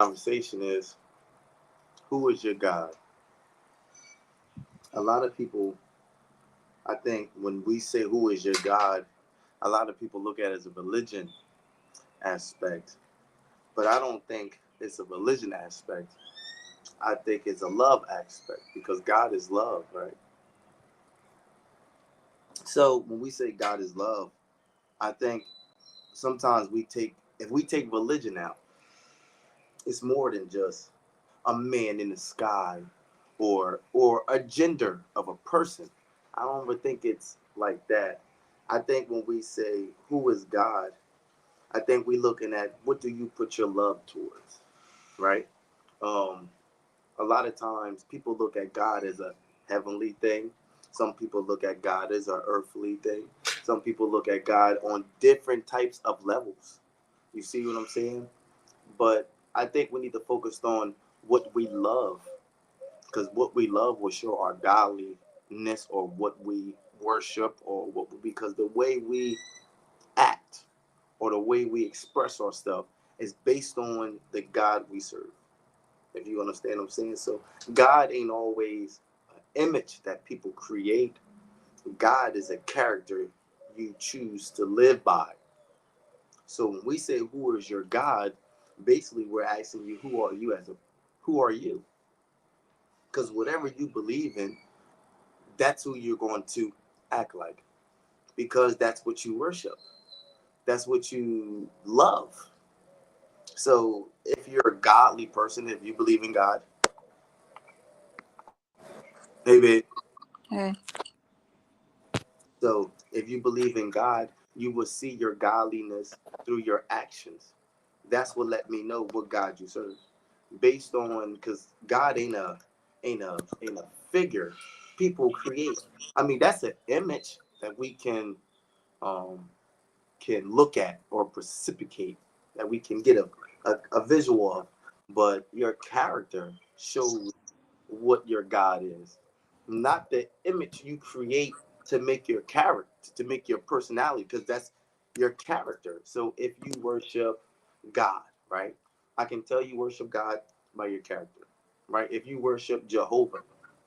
conversation is, who is your God? A lot of people, I think, when we say who is your God, a lot of people look at it as a religion aspect, but I don't think it's a religion aspect. I think it's a love aspect because God is love, right? So when we say God is love, I think sometimes if we take religion out, it's more than just a man in the sky or a gender of a person. I don't ever think it's like that. I think when we say who is God, I think we're looking at what do you put your love towards, right? Um, a lot of times people look at God as a heavenly thing. Some people look at God as an earthly thing. Some people look at God on different types of levels. You see what I'm saying? But I think we need to focus on what we love, because what we love will show our godliness or what we worship or what, because the way we act or the way we express our stuff is based on the God we serve. If you understand what I'm saying. So God ain't always an image that people create. God is a character you choose to live by. So when we say who is your God, basically we're asking you who are you? Because whatever you believe in, that's who you're going to act like. Because that's what you worship. That's what you love. So if you're a godly person, if you believe in God, maybe. Hey. So if you believe in God, you will see your godliness through your actions. That's what let me know what God you serve. Based on, because God ain't a figure people create. I mean, that's an image that we um can look at or precipitate, that we can get a visual of. But your character shows what your God is, not the image you create to make your character, to make your personality, because that's your character. So if you worship God, right? I can tell you worship God by your character, right? If you worship Jehovah,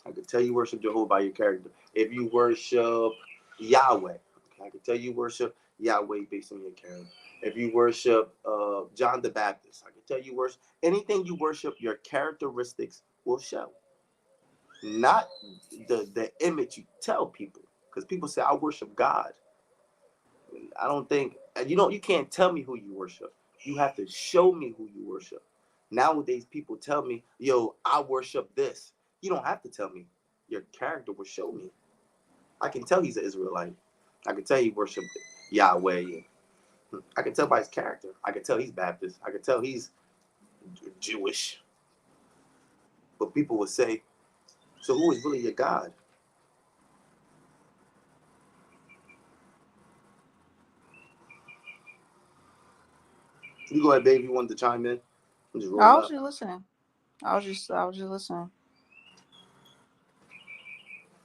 I can tell you worship Jehovah by your character. If you worship Yahweh, okay, I can tell you worship Yahweh based on your character. If you worship John the Baptist, I can tell you worship anything you worship, your characteristics will show, not the image you tell people. Because people say I worship God. I don't think you can't tell me who you worship. You have to show me who you worship. Nowadays, people tell me, "Yo, I worship this." You don't have to tell me. Your character will show me. I can tell he's an Israelite. I can tell he worshipped Yahweh. I can tell by his character. I can tell he's Baptist. I can tell he's Jewish. But people would say, "So who is really your God?" You go ahead, baby. You wanted to chime in? I'm just I rolling was up. just listening. I was just listening.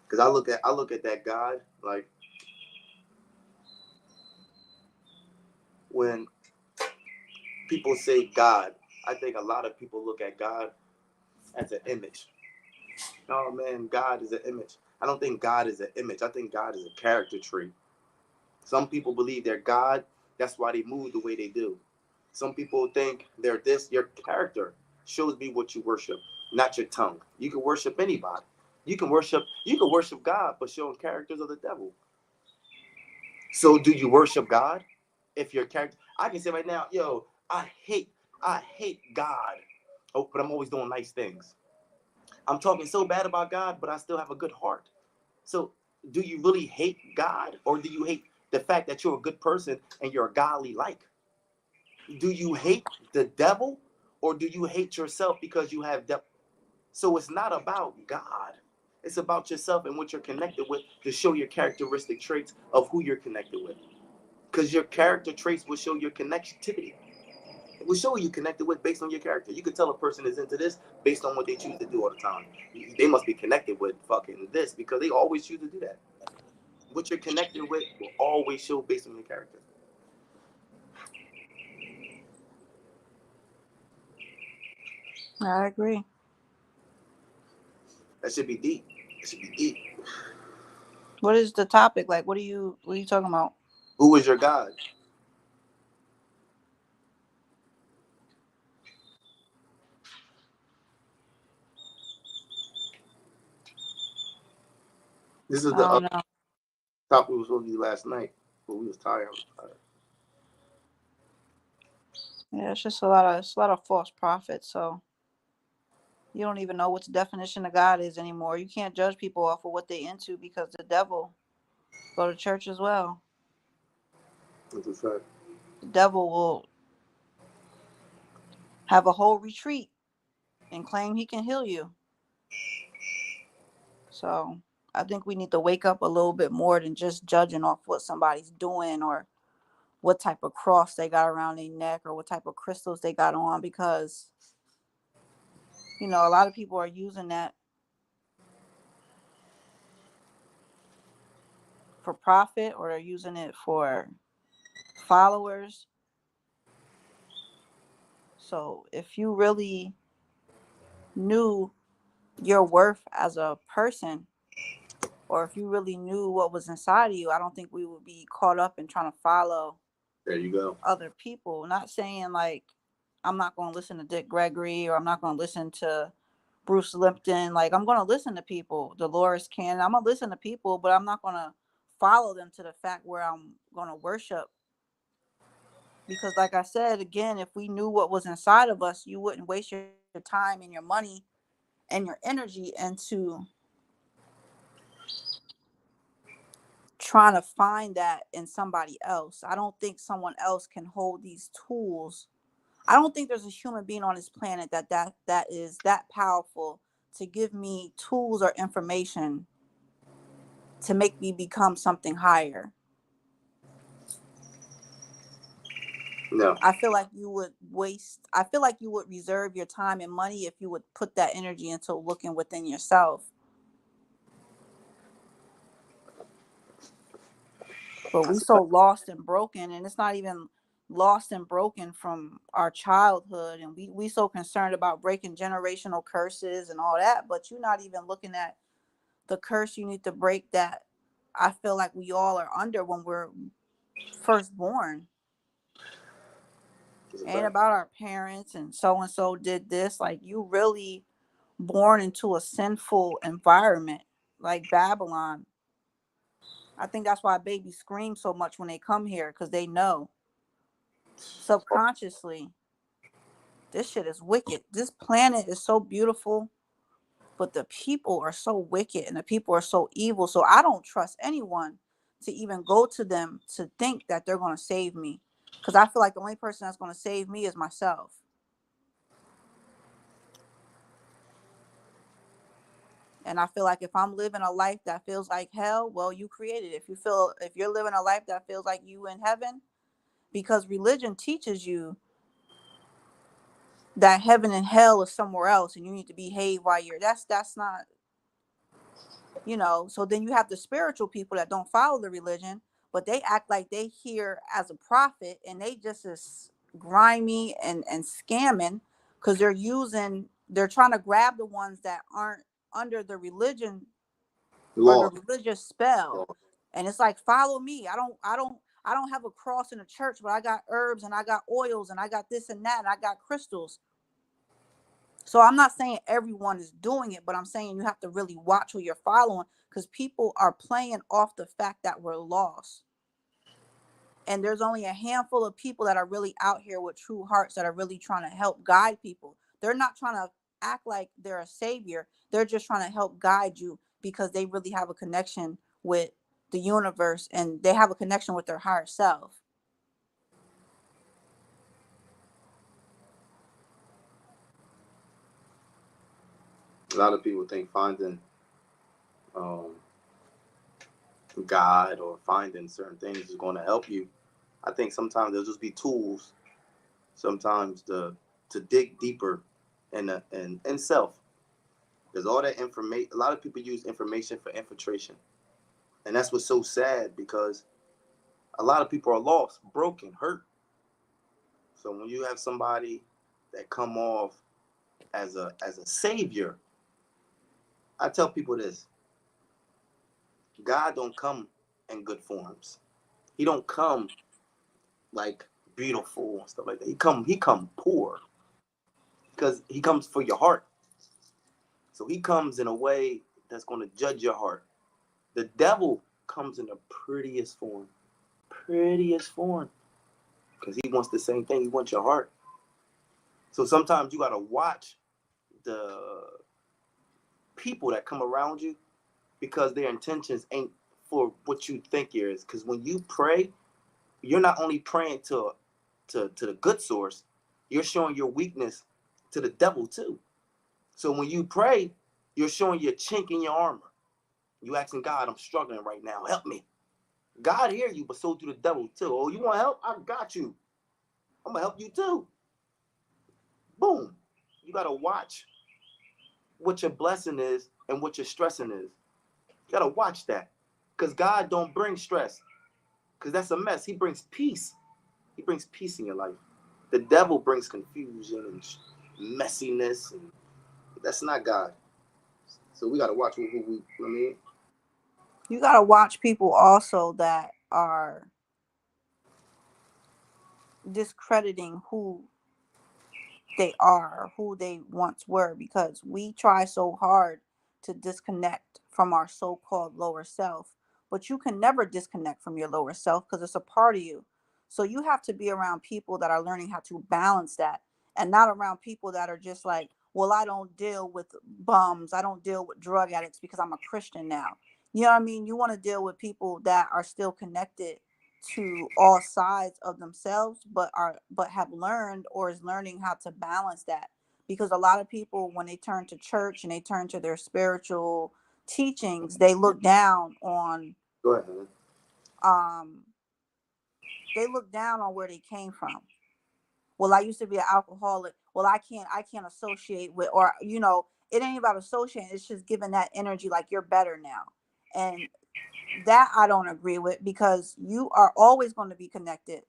Because I look at that God like when people say God, I think a lot of people look at God as an image. Oh man, God is an image. I don't think God is an image. I think God is a character trait. Some people believe they're God. That's why they move the way they do. Some people think they're this. Your character shows me what you worship, not your tongue. You can worship anybody. You can worship God, but showing characters of the devil. So do you worship God? If your character, I can say right now, yo, I hate God. Oh, but I'm always doing nice things. I'm talking so bad about God, but I still have a good heart. So do you really hate God, or do you hate the fact that you're a good person and you're a godly like? Do you hate the devil, or do you hate yourself because you have devil? So it's not about God. It's about yourself and what you're connected with to show your characteristic traits of who you're connected with. Because your character traits will show your connectivity. It will show who you connected with based on your character. You can tell a person is into this based on what they choose to do all the time. They must be connected with fucking this because they always choose to do that. What you're connected with will always show based on your character. I agree. That should be deep. It should be deep. What is the topic? Like, what are you talking about? Who is your God? This is I the don't know. topic we was supposed to do last night, but we was tired. I was tired. Yeah, it's a lot of false prophets. So you don't even know what the definition of God is anymore. You can't judge people off of what they into because the devil go to church as well. That's a fact. The devil will have a whole retreat and claim he can heal you. So I think we need to wake up a little bit more than just judging off what somebody's doing or what type of cross they got around their neck or what type of crystals they got on, because a lot of people are using that for profit, or they're using it for followers. So if you really knew your worth as a person, or if you really knew what was inside of you, I don't think we would be caught up in trying to follow There you go. other people. Not saying like I'm not going to listen to Dick Gregory or I'm not going to listen to Bruce Lipton. Like, I'm going to listen to people, Dolores Cannon. I'm going to listen to people, but I'm not going to follow them to the fact where I'm going to worship. Because like I said, again, if we knew what was inside of us, you wouldn't waste your time and your money and your energy into trying to find that in somebody else. I don't think someone else can hold these tools. I don't think there's a human being on this planet that is that powerful to give me tools or information to make me become something higher. No. I feel like you would reserve your time and money if you would put that energy into looking within yourself. But we That's a so fact. lost and broken, and it's not even lost and broken from our childhood, and we so concerned about breaking generational curses and all that, but you're not even looking at the curse you need to break that I feel like we all are under when we're first born. That's a Ain't fact. about our parents and so did this. Like, you really born into a sinful environment like Babylon. I think that's why babies scream so much when they come here, because they know subconsciously this shit is wicked. This planet is so beautiful, but the people are so wicked and the people are so evil. So I don't trust anyone to even go to them to think that they're going to save me, because I feel like the only person that's going to save me is myself. And I feel like if I'm living a life that feels like hell, well, you created it. If you're living a life that feels like you in heaven, because religion teaches you that heaven and hell is somewhere else and you need to behave while you're that's not, so then you have the spiritual people that don't follow the religion, but they act like they here as a prophet, and they just as grimy and scamming, because they're trying to grab the ones that aren't under the religion or the Law. religious spell. Law. And it's like, follow me. I don't have a cross in a church, but I got herbs and I got oils and I got this and that and I got crystals. So I'm not saying everyone is doing it, but I'm saying you have to really watch who you're following, because people are playing off the fact that we're lost. And there's only a handful of people that are really out here with true hearts that are really trying to help guide people. They're not trying to act like they're a savior. They're just trying to help guide you because they really have a connection with the universe and they have a connection with their higher self. A lot of people think finding um, God or finding certain things is going to help you. I think sometimes there'll just be tools. Sometimes to dig deeper in self. There's all that information. A lot of people use information for infiltration, and that's what's so sad, because a lot of people are lost, broken, hurt. So when you have somebody that come off as a savior, I tell people this: God don't come in good forms. He don't come like beautiful and stuff like that. He come poor because he comes for your heart. So he comes in a way that's going to judge your heart. The devil comes in the prettiest form, because he wants the same thing. He wants your heart. So sometimes you got to watch the people that come around you, because their intentions ain't for what you think it is. Because when you pray, you're not only praying to the good source, you're showing your weakness to the devil too. So when you pray, you're showing your chink in your armor. You asking God, I'm struggling right now. Help me. God hear you, but so do the devil too. Oh, you want help? I got you. I'm gonna help you too. Boom. You gotta watch what your blessing is and what your stressing is. You gotta watch that. Because God don't bring stress. Because that's a mess. He brings peace. He brings peace in your life. The devil brings confusion and messiness. And that's not God. So we gotta watch who we, I mean. You got to watch people also that are discrediting who they are, who they once were, because we try so hard to disconnect from our so-called lower self, but you can never disconnect from your lower self because it's a part of you. So you have to be around people that are learning how to balance that, and not around people that are just like, well, I don't deal with bums, I don't deal with drug addicts because I'm a Christian now. You know what I mean? You want to deal with people that are still connected to all sides of themselves, but have learned or is learning how to balance that. Because a lot of people, when they turn to church and they turn to their spiritual teachings, they look down on Go ahead, man. um they look down on where they came from. Well, I used to be an alcoholic. Well, I can't associate with, or it ain't about associating, it's just giving that energy like you're better now. And that I don't agree with, because you are always going to be connected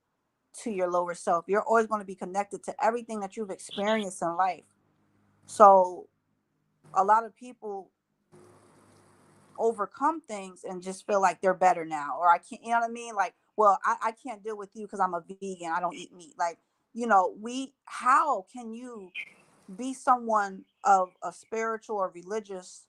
to your lower self. You're always going to be connected to everything that you've experienced in life. So a lot of people overcome things and just feel like they're better now, or I can't, you know what I mean? Like, well, I can't deal with you because I'm a vegan, I don't eat meat. Like, how can you be someone of a spiritual or religious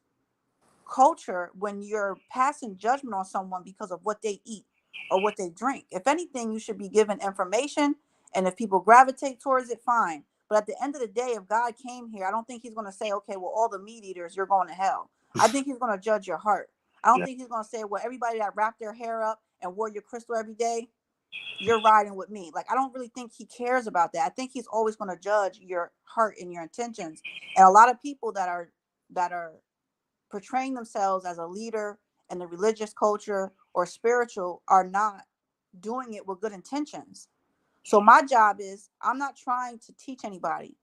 culture when you're passing judgment on someone because of what they eat or what they drink? If anything, you should be given information, and if people gravitate towards it, fine. But at the end of the day, if God came here, I don't think he's going to say, okay, well, all the meat eaters, you're going to hell. I think he's going to judge your heart. I don't Yeah. think he's going to say, well, everybody that wrapped their hair up and wore your crystal every day, you're riding with me. Like, I don't really think he cares about that. I think he's always going to judge your heart and your intentions. And a lot of people that are portraying themselves as a leader in the religious culture or spiritual are not doing it with good intentions. So my job is, I'm not trying to teach anybody.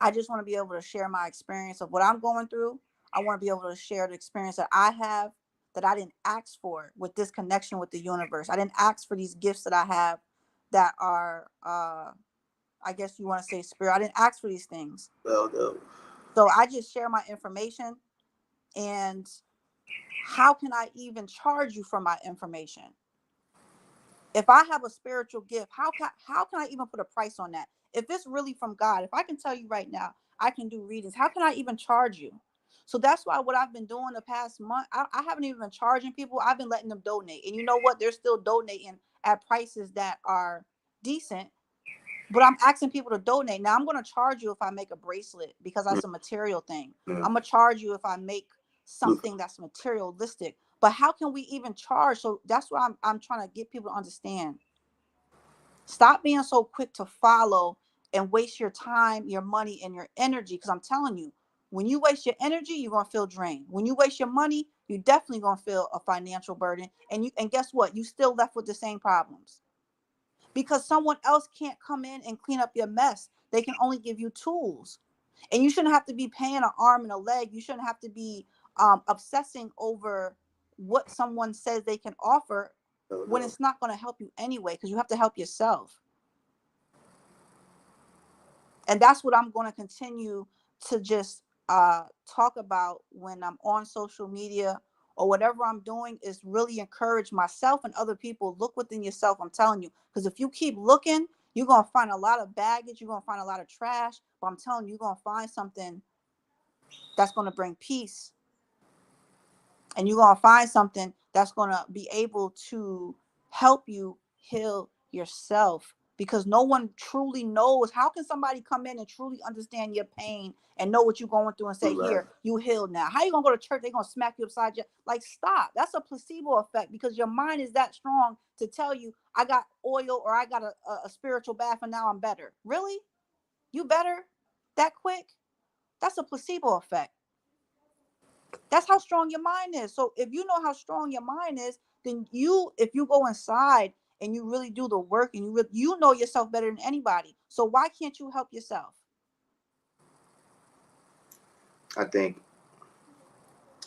I just want to be able to share my experience of what I'm going through. I want to be able to share the experience that I have, that I didn't ask for, with this connection with the universe. I didn't ask for these gifts that I have that are I guess you want to say spirit. I didn't ask for these things. Well, no. So I just share my information. And how can I even charge you for my information? If I have a spiritual gift, how can I even put a price on that? If it's really from God, if I can tell you right now, I can do readings, how can I even charge you? So that's why what I've been doing the past month, I haven't even been charging people. I've been letting them donate. And you know what? They're still donating at prices that are decent, but I'm asking people to donate. Now I'm going to charge you if I make a bracelet, because that's a material thing. I'm going to charge you if I make something that's materialistic. But how can we even charge? So that's what I'm trying to get people to understand. Stop being so quick to follow and waste your time, your money, and your energy. Because I'm telling you, when you waste your energy, you're gonna feel drained. When you waste your money, you're definitely gonna feel a financial burden. And guess what? You still left with the same problems, because someone else can't come in and clean up your mess. They can only give you tools. And you shouldn't have to be paying an arm and a leg. You shouldn't have to be obsessing over what someone says they can offer, No, when no. it's not going to help you anyway, because you have to help yourself. And that's what I'm going to continue to just talk about when I'm on social media or whatever I'm doing, is really encourage myself and other people. Look within yourself. I'm telling you, because if you keep looking, you're going to find a lot of baggage. You're going to find a lot of trash. But I'm telling you, you're going to find something that's going to bring peace. And you're going to find something that's going to be able to help you heal yourself, because no one truly knows. How can somebody come in and truly understand your pain and know what you're going through and say, Right. here, you healed now? How you going to go to church? They're going to smack you upside your, like, stop. That's a placebo effect, because your mind is that strong to tell you, I got oil or I got a spiritual bath and now I'm better. Really? You better that quick? That's a placebo effect. That's how strong your mind is. So if you know how strong your mind is, then if you go inside and you really do the work, and you know yourself better than anybody. So why can't you help yourself? I think,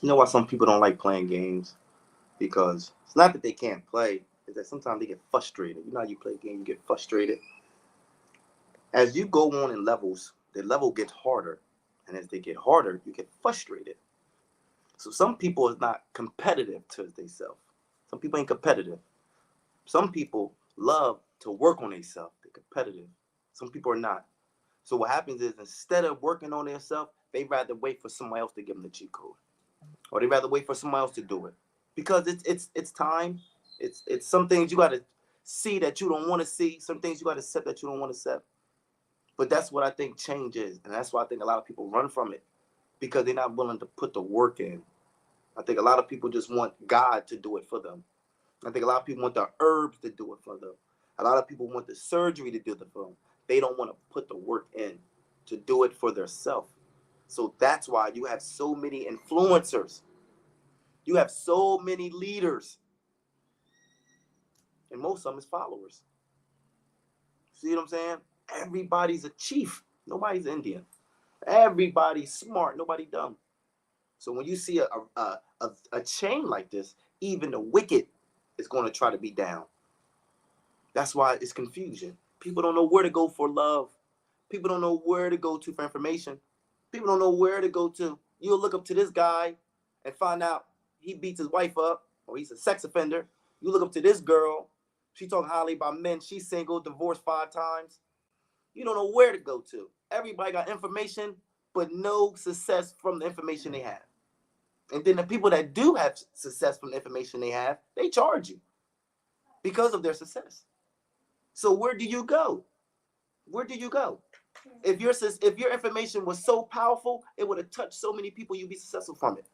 you know why some people don't like playing games? Because it's not that they can't play, it's that sometimes they get frustrated. You know how you play a game, you get frustrated. As you go on in levels, the level gets harder. And as they get harder, you get frustrated. So some people is not competitive to themselves. Some people ain't competitive. Some people love to work on themselves. They're competitive. Some people are not. So what happens is, instead of working on themselves, they rather wait for somebody else to give them the cheat code, or they rather wait for somebody else to do it, because it's time. It's some things you got to see that you don't want to see. Some things you got to accept that you don't want to accept. But that's what I think change is, and that's why I think a lot of people run from it, because they're not willing to put the work in. I think a lot of people just want God to do it for them. I think a lot of people want the herbs to do it for them. A lot of people want the surgery to do it for them. They don't want to put the work in to do it for themselves. So that's why you have so many influencers. You have so many leaders. And most of them is followers. See what I'm saying? Everybody's a chief. Nobody's Indian. Everybody's smart. Nobody dumb. So when you see a chain like this, even the wicked is going to try to be down. That's why it's confusion. People don't know where to go for love. People don't know where to go to for information. People don't know where to go to. You'll look up to this guy and find out he beats his wife up, or he's a sex offender. You look up to this girl. She talk highly about men. She's single, divorced 5 times. You don't know where to go to. Everybody got information, but no success from the information they have. And then the people that do have success from the information they have, they charge you because of their success. So where do you go? Where do you go? If your information was so powerful, it would have touched so many people, you'd be successful from it.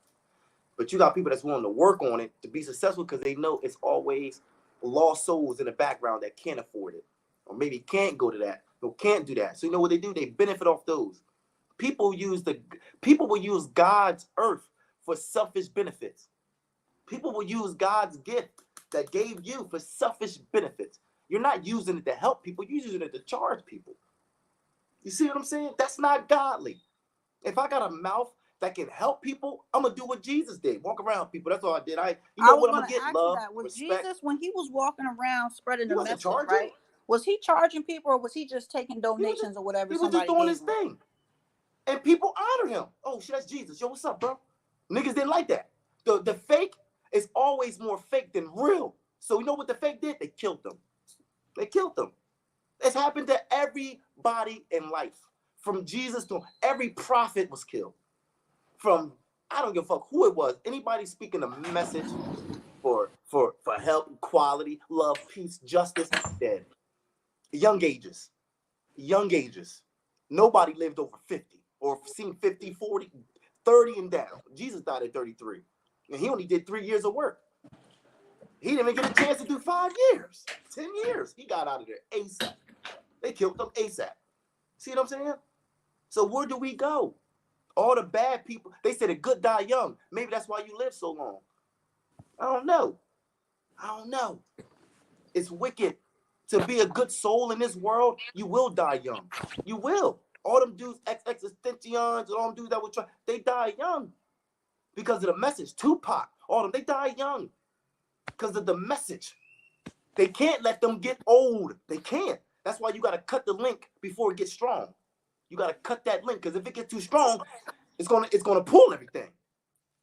But you got people that's willing to work on it to be successful, because they know it's always lost souls in the background that can't afford it, or maybe can't go to that, or can't do that. So you know what they do? They benefit off those. People will use God's earth for selfish benefits. People will use God's gift that gave you for selfish benefits. You're not using it to help people. You're using it to charge people. You see what I'm saying? That's not godly. If I got a mouth that can help people, I'm gonna do what Jesus did. Walk around people. That's all I did. You know what? I'm gonna get love, Was respect. Jesus, when he was walking around spreading He the wasn't message, charging. right? Was he charging people, or was he just taking donations or whatever He was just somebody doing gave his him? thing, and people honor him. Oh shit, that's Jesus. Yo, what's up, bro? Niggas didn't like that. The fake is always more fake than real. So you know what the fake did? They killed them. They killed them. It's happened to everybody in life. From Jesus to every prophet was killed. From, I don't give a fuck who it was. Anybody speaking a message for help, equality, love, peace, justice, dead. Young ages. Young ages. Nobody lived over 50 or seen 50, 40, 30 and down. Jesus died at 33. And he only did 3 years of work. He didn't even get a chance to do 5 years, 10 years. He got out of there ASAP. They killed him ASAP. See what I'm saying? So where do we go? All the bad people, they say the good die young. Maybe that's why you live so long. I don't know. It's wicked. To be a good soul in this world, you will die young. You will. All them dudes, ex-extensions, all them dudes that were trying, they die young because of the message. Tupac, all them, they die young because of the message. They can't let them get old. They can't. That's why you got to cut the link before it gets strong. You gotta cut that link, because if it gets too strong, it's gonna pull everything.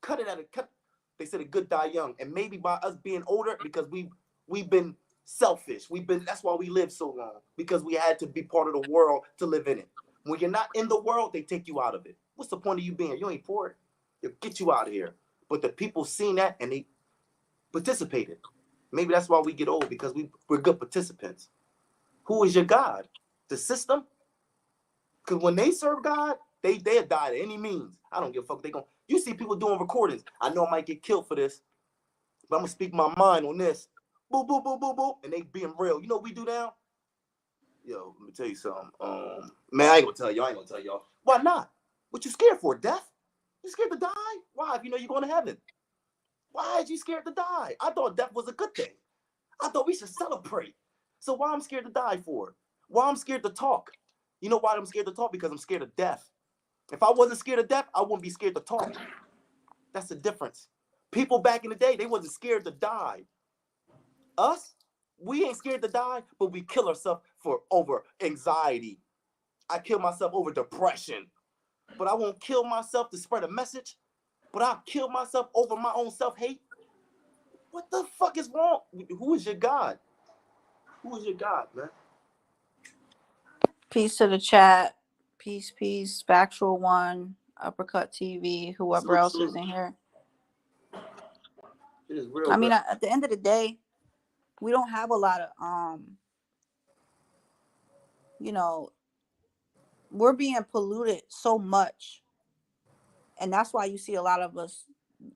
Cut it at a cut. They said a good die young, and maybe by us being older, because we've been selfish. That's why we live so long, because we had to be part of the world to live in it. When you're not in the world, they take you out of it. What's the point of you being? You ain't for it. They'll get you out of here. But the people seen that and they participated. Maybe that's why we get old, because we're good participants. Who is your God? The system? Because when they serve God, they'll die at any means. I don't give a fuck. You see people doing recordings. I know I might get killed for this, but I'm gonna speak my mind on this. Boo, boo, boo, boo, boo. And they being real. You know what we do now? Yo, let me tell you something. Man, I ain't gonna tell y'all. Why not? What you scared for? Death? You scared to die? Why? If you know you're going to heaven. Why is you scared to die? I thought death was a good thing. I thought we should celebrate. So why I'm scared to die for? Why I'm scared to talk? You know why I'm scared to talk? Because I'm scared of death. If I wasn't scared of death, I wouldn't be scared to talk. That's the difference. People back in the day, they wasn't scared to die. Us, we ain't scared to die, but we kill ourselves over anxiety. I kill myself over depression, but I won't kill myself to spread a message. But I'll kill myself over my own self-hate. What the fuck is wrong? Who is your God? Who is your God, man? Peace to the chat. Peace, peace. Factual One, Uppercut TV, whoever else is in here. It is real. I mean, at the end of the day, we don't have a lot of you know, we're being polluted so much, and that's why you see a lot of us,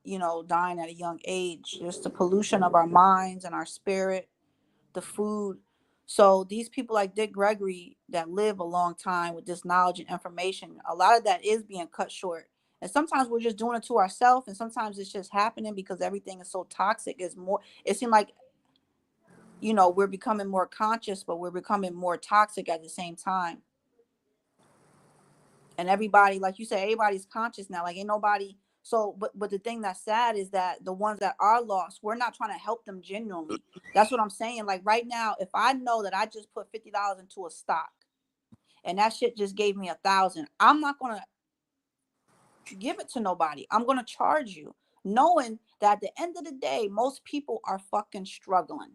dying at a young age. Just the pollution of our minds and our spirit, the food. So these people like Dick Gregory that live a long time with this knowledge and information, a lot of that is being cut short. And sometimes we're just doing it to ourselves, and sometimes it's just happening because everything is so toxic. It seems like, we're becoming more conscious, but we're becoming more toxic at the same time. And everybody, like you said, everybody's conscious now. Like ain't nobody. So, but the thing that's sad is that the ones that are lost, we're not trying to help them genuinely. That's what I'm saying. Like right now, if I know that I just put $50 into a stock and that shit just gave me 1,000, I'm not gonna give it to nobody. I'm gonna charge you, knowing that at the end of the day, most people are fucking struggling.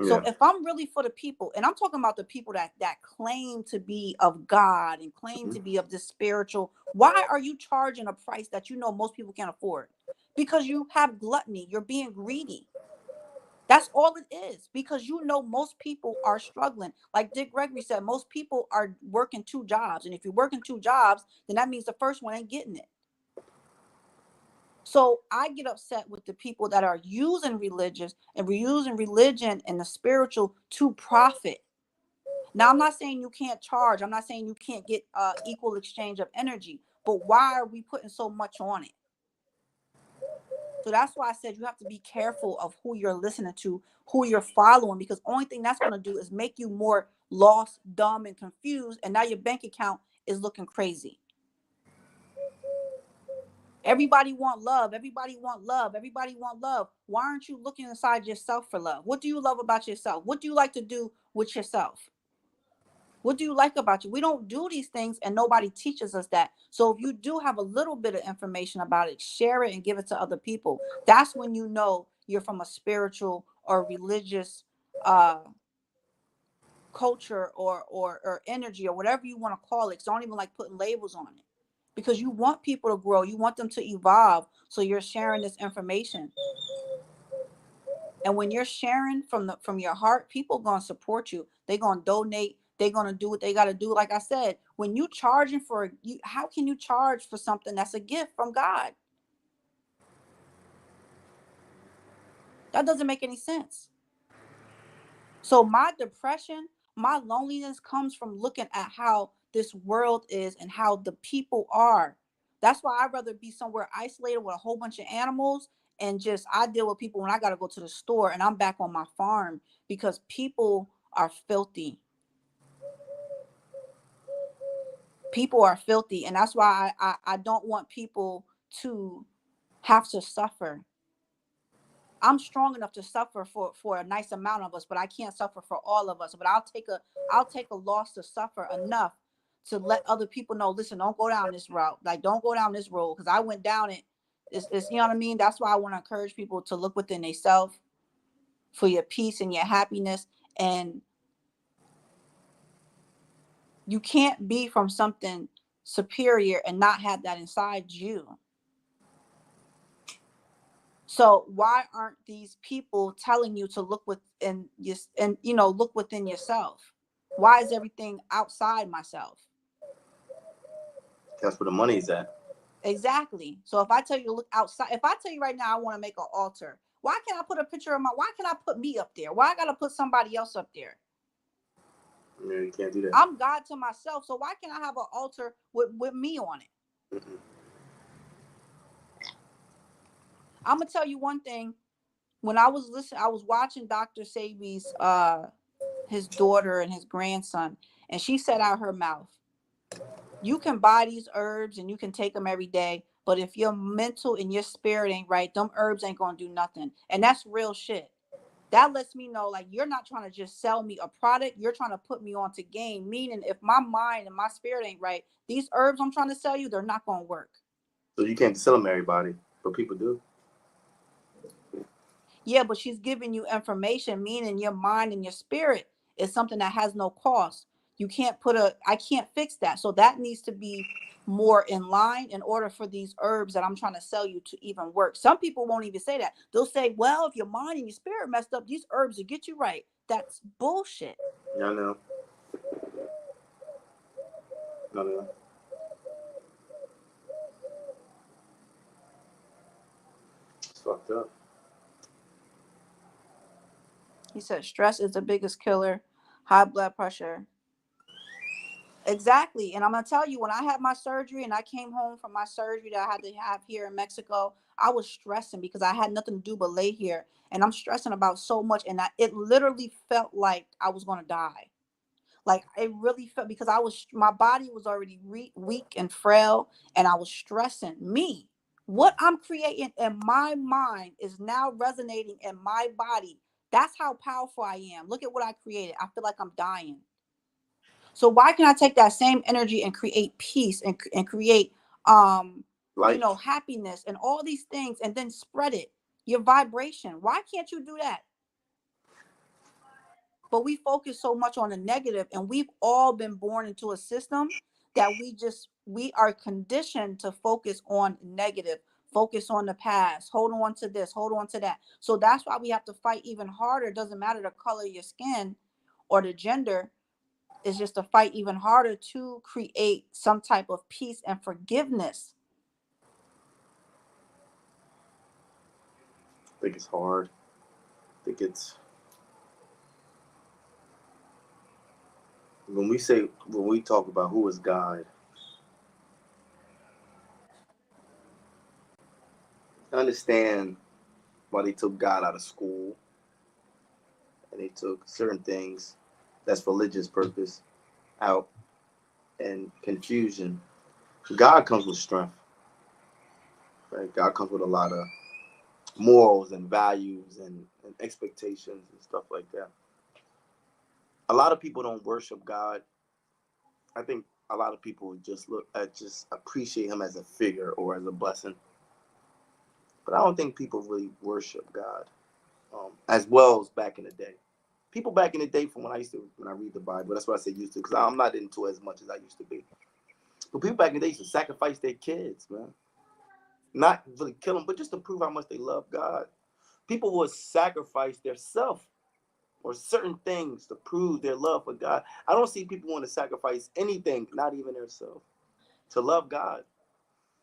So if I'm really for the people, and I'm talking about the people that claim to be of God and claim to be of this spiritual, why are you charging a price that most people can't afford? Because you have gluttony. You're being greedy. That's all it is. Because most people are struggling. Like Dick Gregory said, most people are working 2 jobs. And if you're working 2 jobs, then that means the first one ain't getting it. So I get upset with the people that are using religion and the spiritual to profit. Now, I'm not saying you can't charge. I'm not saying you can't get equal exchange of energy. But why are we putting so much on it? So that's why I said you have to be careful of who you're listening to, who you're following, because the only thing that's going to do is make you more lost, dumb, and confused. And now your bank account is looking crazy. Everybody want love. Everybody want love. Everybody want love. Why aren't you looking inside yourself for love? What do you love about yourself? What do you like to do with yourself? What do you like about you? We don't do these things and nobody teaches us that. So if you do have a little bit of information about it, share it and give it to other people. That's when you know you're from a spiritual or religious culture or energy or whatever you want to call it. So I don't even like putting labels on it. Because you want people to grow, you want them to evolve, so you're sharing this information. And when you're sharing from your heart, people gonna support you. They're gonna donate. They're gonna do what they gotta do. Like I said, when you charging for you, how can you charge for something that's a gift from God? That doesn't make any sense. So my depression, my loneliness comes from looking at how this world is and how the people are. That's why I'd rather be somewhere isolated with a whole bunch of animals and just I deal with people when I got to go to the store and I'm back on my farm, because people are filthy. People are filthy. And that's why I don't want people to have to suffer. I'm strong enough to suffer for a nice amount of us, but I can't suffer for all of us. But I'll take a loss to suffer enough to let other people know, listen, don't go down this route. Like, don't go down this road, because I went down it. It's, you know what I mean? That's why I want to encourage people to look within themselves for your peace and your happiness. And you can't be from something superior and not have that inside you. So why aren't these people telling you to look within and look within yourself? Why is everything outside myself? That's where the money's at. Exactly. So if I tell you to look outside, if I tell you right now I want to make an altar, why can't I put a picture of why can't I put me up there? Why I gotta put somebody else up there? Yeah, you can't do that. I'm God to myself, so why can't I have an altar with me on it? Mm-mm. I'm gonna tell you one thing. When I was watching Dr. Sebi's his daughter and his grandson, and she said out her mouth, you can buy these herbs and you can take them every day, but if your mental and your spirit ain't right, them herbs ain't gonna do nothing. And that's real shit. That lets me know, like, you're not trying to just sell me a product, you're trying to put me on to gain. Meaning, if my mind and my spirit ain't right, these herbs I'm trying to sell you, they're not gonna work. So you can't sell them to everybody, but people do. Yeah, but she's giving you information, meaning your mind and your spirit is something that has no cost. You can't I can't fix that. So that needs to be more in line in order for these herbs that I'm trying to sell you to even work. Some people won't even say that. They'll say, well, if your mind and your spirit messed up, these herbs will get you right. That's bullshit. Yeah, I know. I know. It's fucked up. He said stress is the biggest killer, high blood pressure. Exactly. And I'm going to tell you, when I had my surgery and I came home from my surgery that I had to have here in Mexico, I was stressing because I had nothing to do but lay here. And I'm stressing about so much. And it literally felt like I was going to die. Like, it really felt, because my body was already weak and frail, and I was stressing me. What I'm creating in my mind is now resonating in my body. That's how powerful I am. Look at what I created. I feel like I'm dying. So why can I take that same energy and create peace and create Life. happiness and all these things, and then spread it, your vibration? Why can't you do that? But we focus so much on the negative, and we've all been born into a system that we are conditioned to focus on negative, focus on the past, hold on to this, hold on to that. So that's why we have to fight even harder. It doesn't matter the color of your skin or the gender. Is just to fight even harder to create some type of peace and forgiveness. I think it's hard. I think it's when we talk about who is God, I understand why they took God out of school and they took certain things that's for religious purpose out, and confusion. God comes with strength, right? God comes with a lot of morals and values and expectations and stuff like that. A lot of people don't worship God. I think a lot of people just appreciate him as a figure or as a blessing. But I don't think people really worship God as well as back in the day. People back in the day, from when I read the Bible, that's what I say used to, because I'm not into it as much as I used to be. But people back in the day used to sacrifice their kids, man. Not really kill them, but just to prove how much they love God. People would sacrifice their self or certain things to prove their love for God. I don't see people want to sacrifice anything, not even their self, to love God.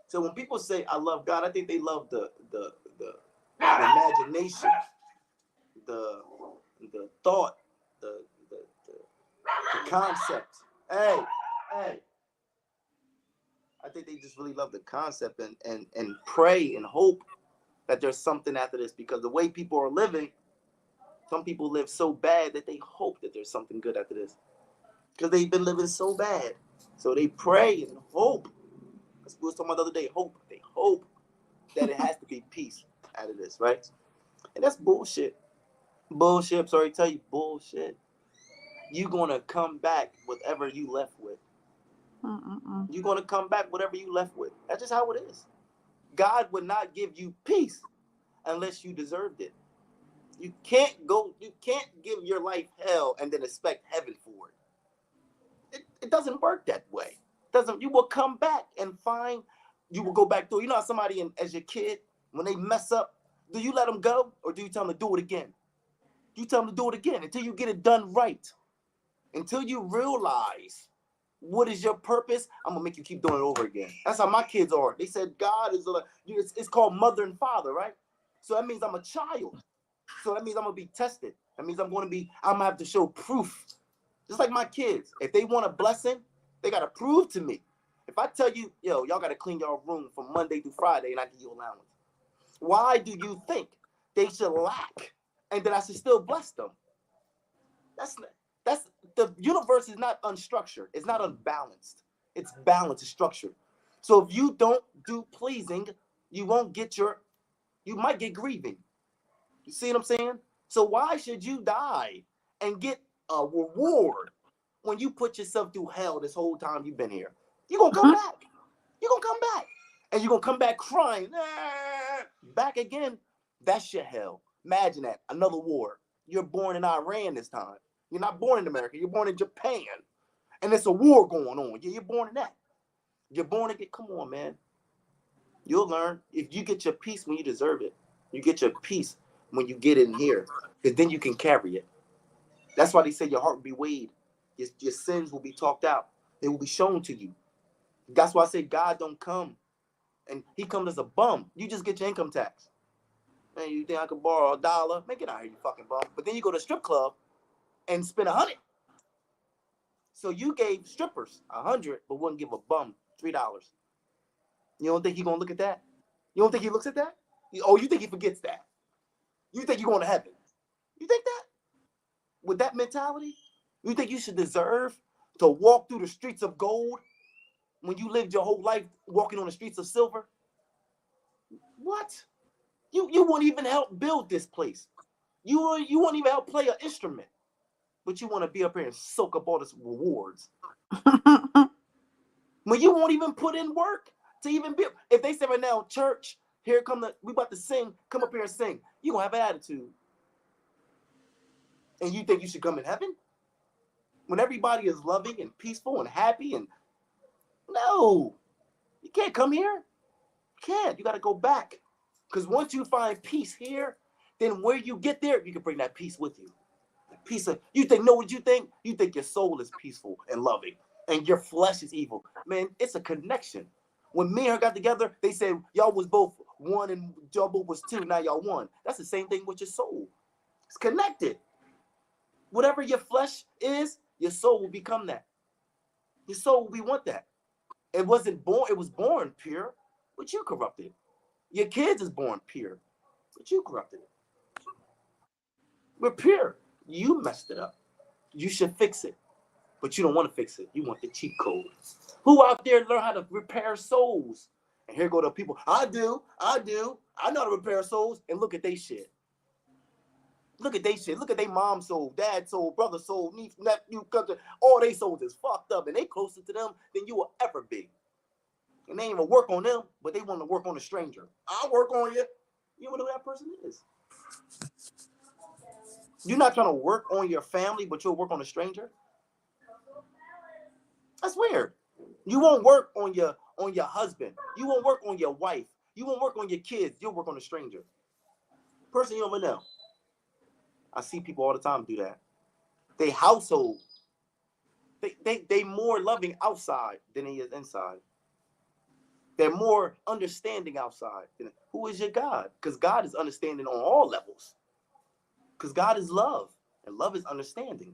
So when people say I love God, I think they love the imagination, the the thought, the the, the, the concept. Hey, I think they just really love the concept and pray and hope that there's something after this, because the way people are living, some people live so bad that they hope that there's something good after this, because they've been living so bad. So they pray and hope. As we were talking about the other day, hope. They hope that it has to be peace out of this, right? And that's bullshit. Bullshit. I'm sorry to tell you, bullshit. You're gonna come back whatever you left with. Mm-mm-mm. You're going to come back whatever you left with. That's just how it is. God would not give you peace unless you deserved it. You can't give your life hell and then expect heaven for it. It doesn't work that way. Doesn't. You will come back and find, you will go back through. You know how somebody as your kid, when they mess up, do you let them go or do you tell them to do it again? You tell them to do it again until you get it done right. Until you realize what is your purpose, I'm gonna make you keep doing it over again. That's how my kids are. They said God is it's called mother and father, right? So that means I'm a child. So that means I'm gonna be tested. That means I'm gonna have to show proof. Just like my kids. If they want a blessing, they gotta prove to me. If I tell you, yo, y'all gotta clean your room from Monday through Friday and I give you allowance, why do you think they should lack and then I should still bless them? That's the universe is not unstructured. It's not unbalanced. It's balanced. It's structured. So if you don't do pleasing, you won't get you might get grieving. You see what I'm saying? So why should you die and get a reward when you put yourself through hell this whole time you've been here? You're going to come back. You're going to come back. And you're going to come back crying. Back again. That's your hell. Imagine that. Another war. You're born in Iran this time. You're not born in America. You're born in Japan. And there's a war going on. You're born in that. You're born to come on, man. You'll learn. If you get your peace when you deserve it, you get your peace when you get in here, because then you can carry it. That's why they say your heart will be weighed. Your sins will be talked out. They will be shown to you. That's why I say God don't come. And he comes as a bum. You just get your income tax. Man, you think I could borrow $1? Man, get out of here, you fucking bum. But then you go to a strip club and spend $100. So you gave strippers $100, but wouldn't give a bum $3. You don't think he gonna look at that? You don't think he looks at that? Oh, you think he forgets that? You think you're going to heaven? You think that? With that mentality, you think you should deserve to walk through the streets of gold when you lived your whole life walking on the streets of silver? What? You won't even help build this place. You won't even help play an instrument. But you want to be up here and soak up all these rewards. When you won't even put in work to even be. If they say right now, church, here come we about to sing, come up here and sing. You gonna have an attitude. And you think you should come in heaven? When everybody is loving and peaceful and happy and no, you can't come here. You can't. You got to go back. Because once you find peace here, then where you get there, you can bring that peace with you. The peace of you think, know what you think? You think your soul is peaceful and loving, and your flesh is evil. Man, it's a connection. When me and her got together, they said y'all was both one and double was two. Now y'all one. That's the same thing with your soul. It's connected. Whatever your flesh is, your soul will become that. Your soul will want that. It wasn't born, it was born pure, but you corrupted it. Your kids is born pure, but you corrupted it. We're pure. You messed it up. You should fix it, but you don't want to fix it. You want the cheat code. Who out there learn how to repair souls? And here go the people. I do. I know how to repair souls. And look at they shit. Look at they shit. Look at they mom's soul, dad's soul, brother's soul, niece, nephew, cousin. All they souls is fucked up, and they closer to them than you will ever be. And they ain't even work on them, but they want to work on a stranger. I'll work on you. You don't know who that person is. You're not trying to work on your family, but you'll work on a stranger. That's weird. You won't work on your husband. You won't work on your wife. You won't work on your kids. You'll work on a stranger. Person you don't even know. I see people all the time do that. They household. They more loving outside than he is inside. They're more understanding outside. Who is your God? Because God is understanding on all levels. Because God is love, and love is understanding.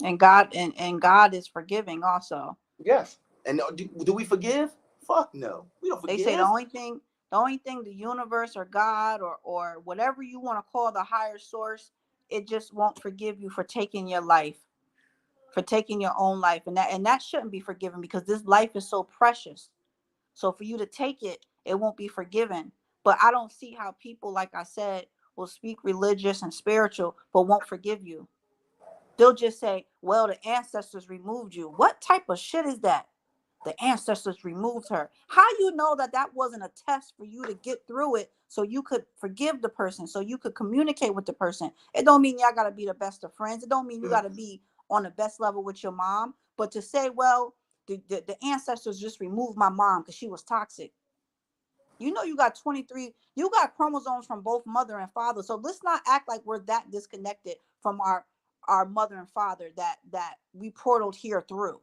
And God is forgiving also. Yes. And do we forgive? Fuck no. We don't forgive. They say the only thing the universe or God or whatever you want to call the higher source, it just won't forgive you for taking your life, for taking your own life. And that shouldn't be forgiven because this life is so precious. So for you to take it, it won't be forgiven. But I don't see how people, like I said, will speak religious and spiritual, but won't forgive you. They'll just say, well, the ancestors removed you. What type of shit is that? The ancestors removed her. How you know that that wasn't a test for you to get through it so you could forgive the person, so you could communicate with the person? It don't mean y'all got to be the best of friends. It don't mean you got to be on the best level with your mom. But to say, well, the ancestors just removed my mom because she was toxic. You know, you got 23, you got chromosomes from both mother and father. So let's not act like we're that disconnected from our mother and father that we portaled here through.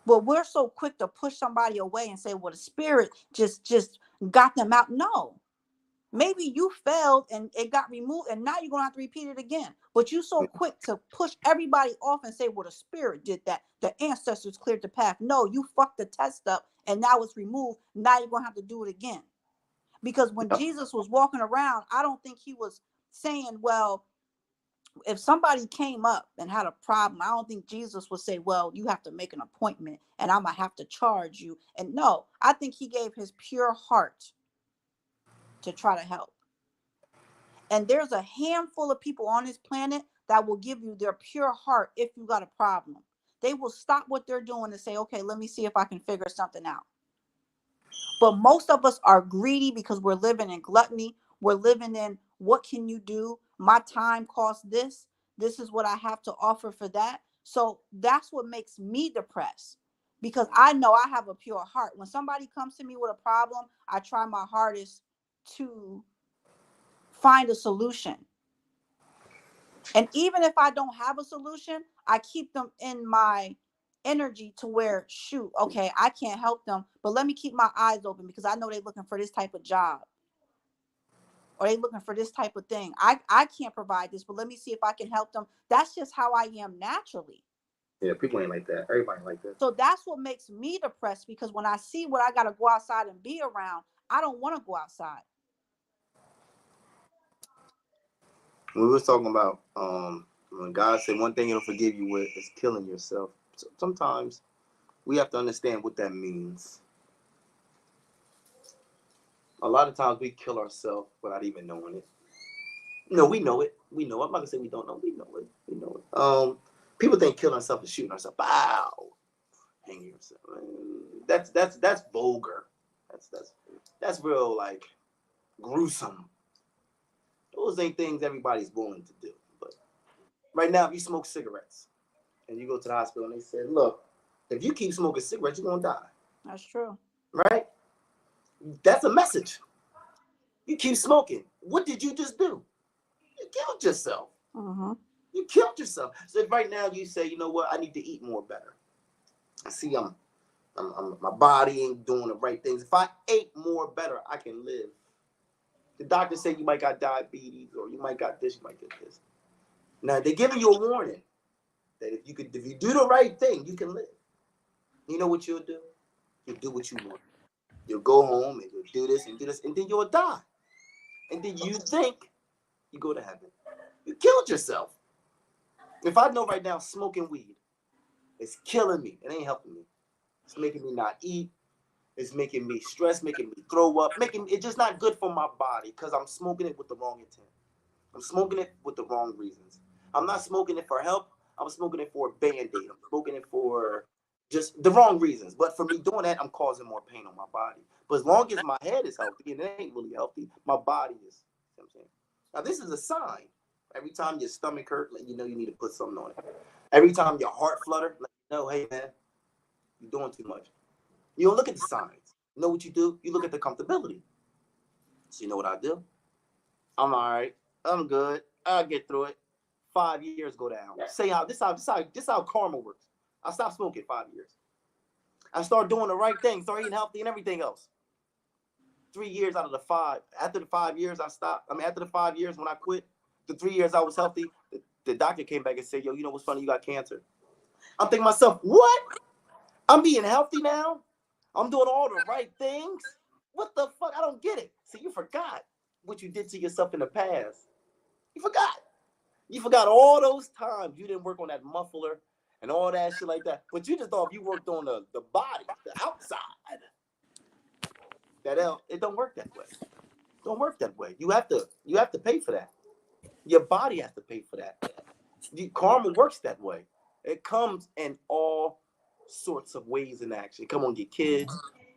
But we're so quick to push somebody away and say, well, the spirit just got them out. No, maybe you failed and it got removed and now you're gonna have to repeat it again. But you so quick to push everybody off and say, well, the spirit did that, the ancestors cleared the path. No, you fucked the test up and now it's removed. Now you're gonna have to do it again. Because when Jesus was walking around, I don't think he was saying, well, if somebody came up and had a problem, I don't think Jesus would say, well, you have to make an appointment and I'm gonna have to charge you. And no, I think he gave his pure heart to try to help. And there's a handful of people on this planet that will give you their pure heart if you got a problem. They will stop what they're doing and say, okay, let me see if I can figure something out. But most of us are greedy because we're living in gluttony. We're living in, what can you do? My time costs this. This is what I have to offer for that. So that's what makes me depressed, because I know I have a pure heart. When somebody comes to me with a problem, I try my hardest to find a solution. And even if I don't have a solution, I keep them in my energy to where, shoot, okay, I can't help them, but let me keep my eyes open because I know they're looking for this type of job or they looking for this type of thing. I can't provide this, but let me see if I can help them. That's just how I am naturally. Yeah, people ain't like that. Everybody like that. So that's what makes me depressed, because when I see what I got to go outside and be around, I don't want to go outside. We was talking about when God said one thing He'll forgive you with is killing yourself. So sometimes we have to understand what that means. A lot of times we kill ourselves without even knowing it. No, we know it. We know it. I'm not gonna say we don't know. We know it. We know it. People think killing ourselves is shooting ourselves. Bow, hanging yourself. That's vulgar. That's real, like, gruesome. Those ain't things everybody's willing to do. But right now, if you smoke cigarettes and you go to the hospital and they said, look, if you keep smoking cigarettes, you're gonna die. That's true. Right? That's a message. You keep smoking. What did you just do? You killed yourself. Mm-hmm. You killed yourself. So if right now you say, you know what, I need to eat more better. I see I'm my body ain't doing the right things. If I ate more better, I can live. The doctor said you might got diabetes or you might got this, you might get this. Now they're giving you a warning that if you do the right thing, you can live. You know what you'll do? You'll do what you want. You'll go home and you'll do this, and then you'll die. And then you think you go to heaven. You killed yourself. If I know right now smoking weed is killing me, it ain't helping me. It's making me not eat. It's making me stress, making me throw up, making it just not good for my body because I'm smoking it with the wrong intent. I'm smoking it with the wrong reasons. I'm not smoking it for help. I'm smoking it for a Band-Aid. I'm smoking it for just the wrong reasons. But for me doing that, I'm causing more pain on my body. But as long as my head is healthy, and it ain't really healthy, my body is. You know what I'm saying? Now, this is a sign. Every time your stomach hurt, let you know you need to put something on it. Every time your heart flutter, let you know, hey, man, you're doing too much. You don't look at the signs. You know what you do? You look at the comfortability. So you know what I do? I'm all right. I'm good. I'll get through it. 5 years go down. Say how this how karma works. I stopped smoking 5 years. I started doing the right thing, started eating healthy and everything else. 3 years out of the 5. After the 5 years, I stopped. After the 5 years when I quit, the 3 years I was healthy, the doctor came back and said, yo, you know what's funny? You got cancer. I'm thinking to myself, what? I'm being healthy now? I'm doing all the right things? What the fuck? I don't get it. See, you forgot what you did to yourself in the past. You forgot. You forgot all those times you didn't work on that muffler and all that shit like that. But you just thought if you worked on the body, the outside, it don't work that way. Don't work that way. You have to pay for that. Your body has to pay for that. Karma works that way. It comes in all sorts of ways in action. It come on your kids.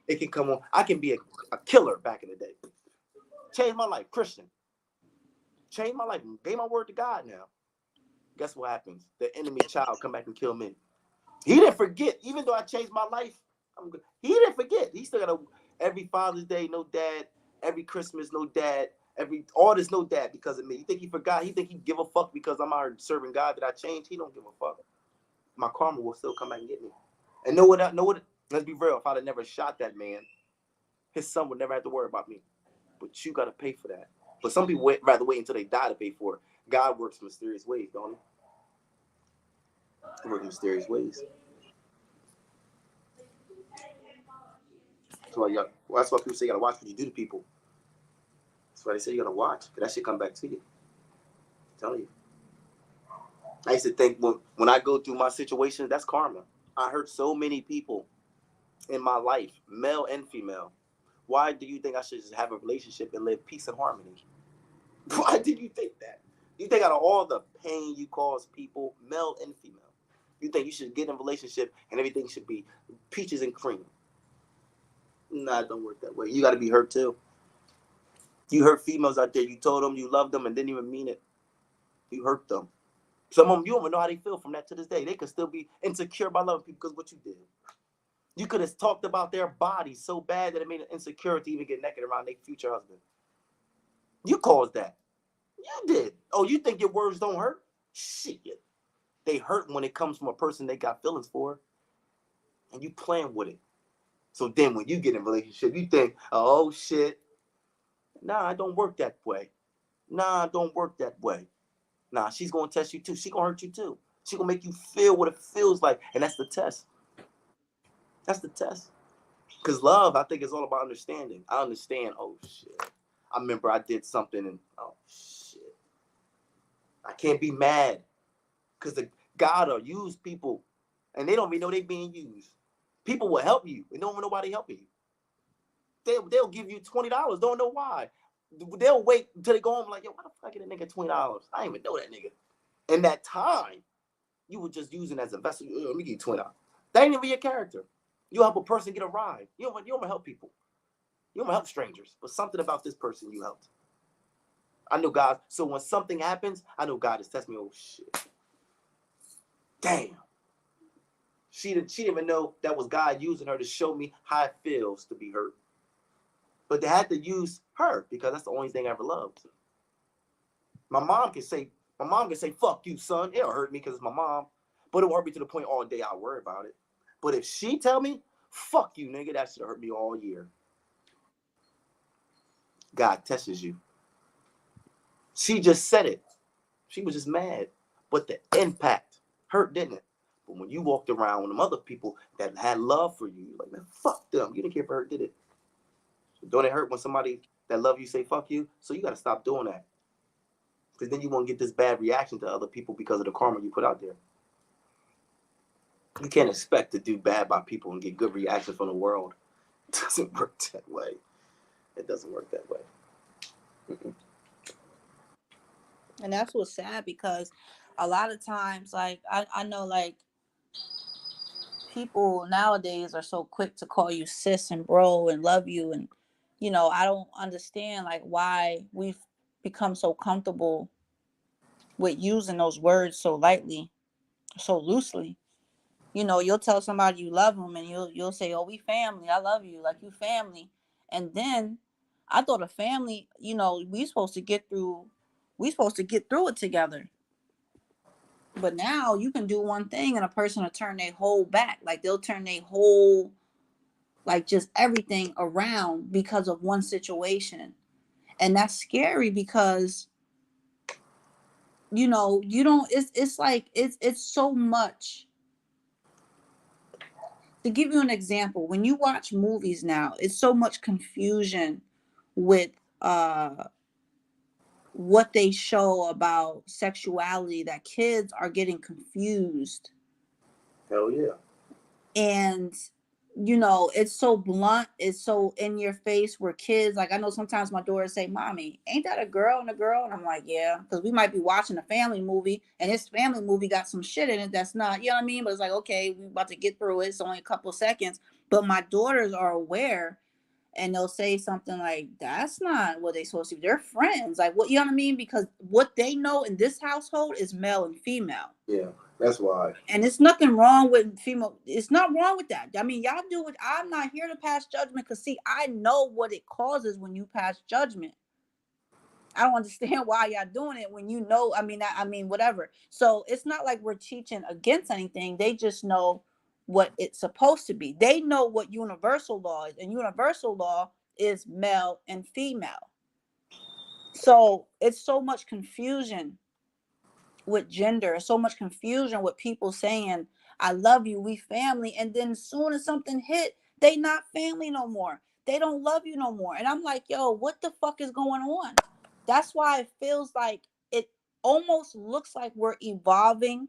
It can come on. I can be a killer back in the day. Changed my life. Christian. Changed my life. Gave my word to God now. Guess what happens? The enemy child come back and kill me. He didn't forget. Even though I changed my life, I'm good. He didn't forget. He still got every Father's Day, no dad. Every Christmas, no dad. All this, no dad because of me. You think he forgot? He think he give a fuck because I'm out serving God that I changed? He don't give a fuck. My karma will still come back and get me. And know what? Let's be real. If I'd have never shot that man, his son would never have to worry about me. But you got to pay for that. But some people rather wait until they die to pay for it. God works mysterious ways, don't he? He works mysterious ways. That's why people say you got to watch what you do to people. That's why they say you got to watch. Because that shit come back to you. I'm telling you. I used to think when I go through my situations, that's karma. I hurt so many people in my life, male and female. Why do you think I should just have a relationship and live peace and harmony? Why did you think that? You think out of all the pain you cause people, male and female, you think you should get in a relationship and everything should be peaches and cream? Nah, it don't work that way. You got to be hurt too. You hurt females out there. You told them you loved them and didn't even mean it. You hurt them. Some of them, you don't even know how they feel from that to this day. They could still be insecure by loving people because of what you did. You could have talked about their body so bad that it made them insecure to even get naked around their future husband. You caused that. You did. Oh, you think your words don't hurt? Shit. They hurt when it comes from a person they got feelings for. And you playing with it. So then when you get in a relationship, you think, oh, shit. Nah, it don't work that way. Nah, it don't work that way. Nah, she's going to test you too. She's going to hurt you too. She's going to make you feel what it feels like. And that's the test. That's the test. Because love, I think, is all about understanding. I understand, oh, shit. I remember I did something and, oh, shit. I can't be mad. Because God will use people and they don't even know they're being used. People will help you and don't even know why they're helping you. They'll give you $20, don't know why. They'll wait until they go home like, yo, why the fuck get a nigga $20? I didn't even know that nigga. In that time, you were just using as a vessel. Let me give you $20. That ain't even your character. You help a person get a ride. You don't help people. You don't help strangers. But something about this person you helped. I know God. So when something happens, I know God is testing me. Oh, shit. Damn. She didn't even know that was God using her to show me how it feels to be hurt. But they had to use her because that's the only thing I ever loved. My mom can say, fuck you, son. It'll hurt me because it's my mom. But it'll hurt me to the point all day I'll worry about it. But if she tell me, fuck you, nigga, that should hurt me all year. God tests you. She just said it. She was just mad. But the impact hurt, didn't it? But when you walked around with them other people that had love for you, you're like, man, fuck them. You didn't care for her, did it? Don't it hurt when somebody that love you say fuck you? So you got to stop doing that. Because then you won't get this bad reaction to other people because of the karma you put out there. You can't expect to do bad by people and get good reactions from the world. It doesn't work that way. It doesn't work that way. Mm-mm. And that's what's sad because a lot of times, like, I know, like, people nowadays are so quick to call you sis and bro and love you. And, you know, I don't understand, like, why we've become so comfortable with using those words so lightly, so loosely. You know, you'll tell somebody you love them and you'll say, oh, we family. I love you. Like, you family. And then I thought a family, you know, we supposed to get through it together. But now you can do one thing and a person will turn their whole back. Like, they'll turn their whole, like, just everything around because of one situation. And that's scary because, you know, you don't, it's like, it's so much. To give you an example, when you watch movies now, it's so much confusion with what they show about sexuality that kids are getting confused. Hell yeah. And you know, it's so blunt, it's so in your face where kids, like I know sometimes my daughters say, Mommy, ain't that a girl and a girl? And I'm like, yeah, because we might be watching a family movie and this family movie got some shit in it that's not, you know what I mean? But it's like, okay, we about to get through it. It's only a couple seconds. But my daughters are aware and they'll say something like, that's not what they supposed to be. They're friends. Like what, you know what I mean? Because what they know in this household is male and female. Yeah, that's why. And it's nothing wrong with female. It's not wrong with that. I mean, y'all do it. I'm not here to pass judgment because see, I know what it causes when you pass judgment. I don't understand why y'all doing it when you know. I mean, whatever. So it's not like we're teaching against anything. They just know what it's supposed to be. They know what universal law is, and universal law is male and female. So it's so much confusion with gender, so much confusion with people saying I love you, we family, and then as soon as something hit, they not family no more, they don't love you no more. And I'm like, yo, what the fuck is going on? That's why it feels like it almost looks like we're evolving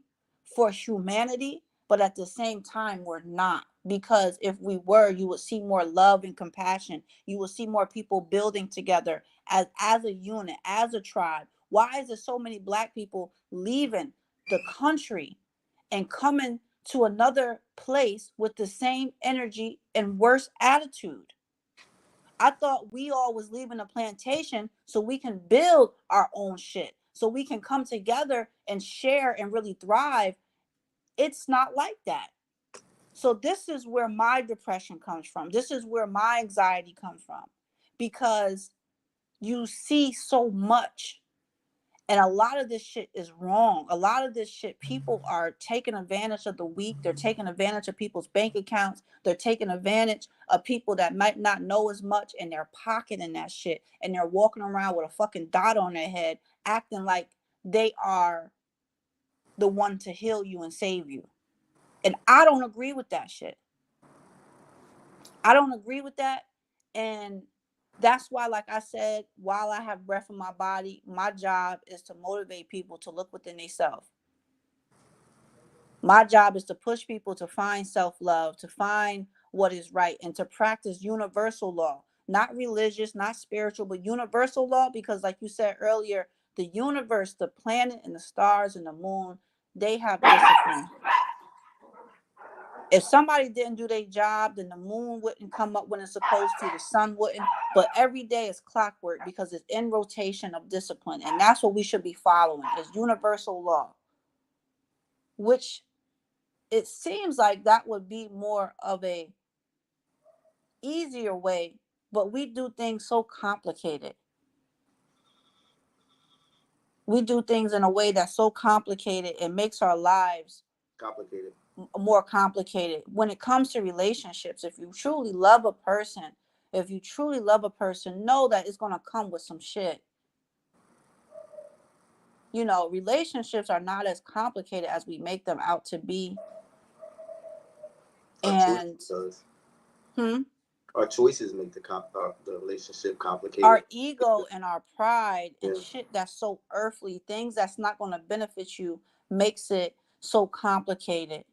for humanity, but at the same time we're not, because if we were, you would see more love and compassion, you will see more people building together as a unit, as a tribe. Why is there so many black people leaving the country and coming to another place with the same energy and worse attitude? I thought we all was leaving a plantation so we can build our own shit, so we can come together and share and really thrive. It's not like that. So this is where my depression comes from. This is where my anxiety comes from, because you see so much. And a lot of this shit is wrong. A lot of this shit, people are taking advantage of the weak. They're taking advantage of people's bank accounts. They're taking advantage of people that might not know as much, and they're pocketing that shit. And they're walking around with a fucking dot on their head, acting like they are the one to heal you and save you. And I don't agree with that shit. I don't agree with that. And that's why, like I said, while I have breath in my body, my job is to motivate people to look within themselves. My job is to push people to find self-love, to find what is right, and to practice universal law, not religious, not spiritual, but universal law. Because, like you said earlier, the universe, the planet, and the stars and the moon, they have discipline. If somebody didn't do their job, then the moon wouldn't come up when it's supposed to, the sun wouldn't. But every day is clockwork because it's in rotation of discipline. And that's what we should be following, is universal law, which it seems like that would be more of a easier way, but we do things so complicated. We do things in a way that's so complicated, it makes our lives Complicated. more complicated. When it comes to relationships, if you truly love a person, know that it's going to come with some shit. You know, relationships are not as complicated as we make them out to be. And our choices make the relationship complicated. Our ego and our pride and shit that's so earthly, things that's not going to benefit you, makes it so complicated.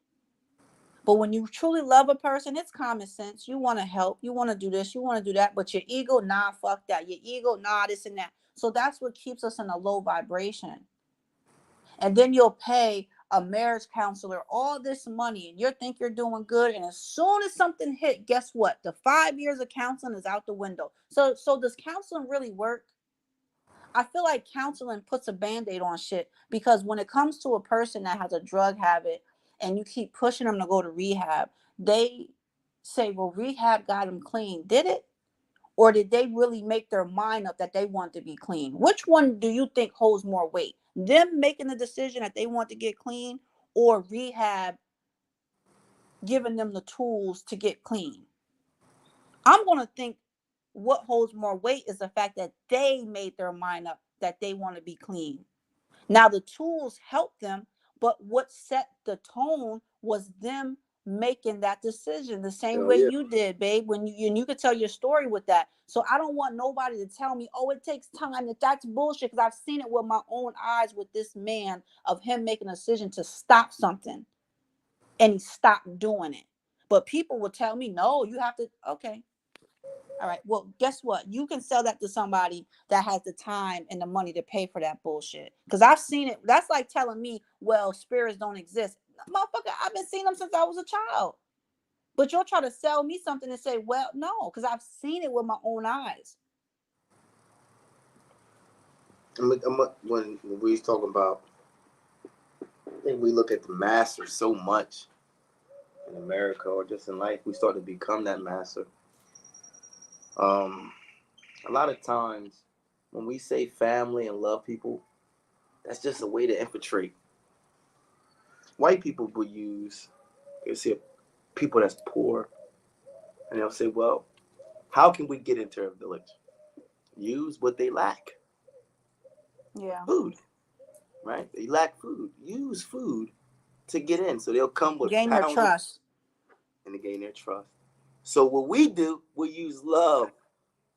But when you truly love a person, it's common sense. You want to help, you want to do this, you want to do that, but your ego, nah, fuck that. Your ego, nah, this and that. So that's what keeps us in a low vibration. And then you'll pay a marriage counselor all this money and you think you're doing good, and as soon as something hit, guess what? The 5 years of counseling is out the window. So does counseling really work? I feel like counseling puts a band-aid on shit, because when it comes to a person that has a drug habit and you keep pushing them to go to rehab, they say, well, rehab got them clean. Did it? Or did they really make their mind up that they want to be clean? Which one do you think holds more weight? Them making the decision that they want to get clean, or rehab giving them the tools to get clean? I'm going to think what holds more weight is the fact that they made their mind up that they want to be clean. Now, the tools help them, but what set the tone was them making that decision the same way you did, babe, when you could tell your story with that. So I don't want nobody to tell me, oh, it takes time, that's bullshit, because I've seen it with my own eyes with this man, of him making a decision to stop something and he stopped doing it. But people will tell me, no, you have to, okay. All right. Well, guess what? You can sell that to somebody that has the time and the money to pay for that bullshit. Because I've seen it. That's like telling me, well, spirits don't exist. Motherfucker, I've been seeing them since I was a child. But you'll try to sell me something and say, well, no, because I've seen it with my own eyes. When we was talking about, I think we look at the master so much in America or just in life, we start to become that master. A lot of times when we say family and love people, that's just a way to infiltrate. White people will use, they see people that's poor, and they'll say, well, how can we get into a village? Use what they lack. Yeah. Food, right? They lack food. Use food to get in. So they'll come with Gain their pounds trust. and to gain their trust. So what we do, we use love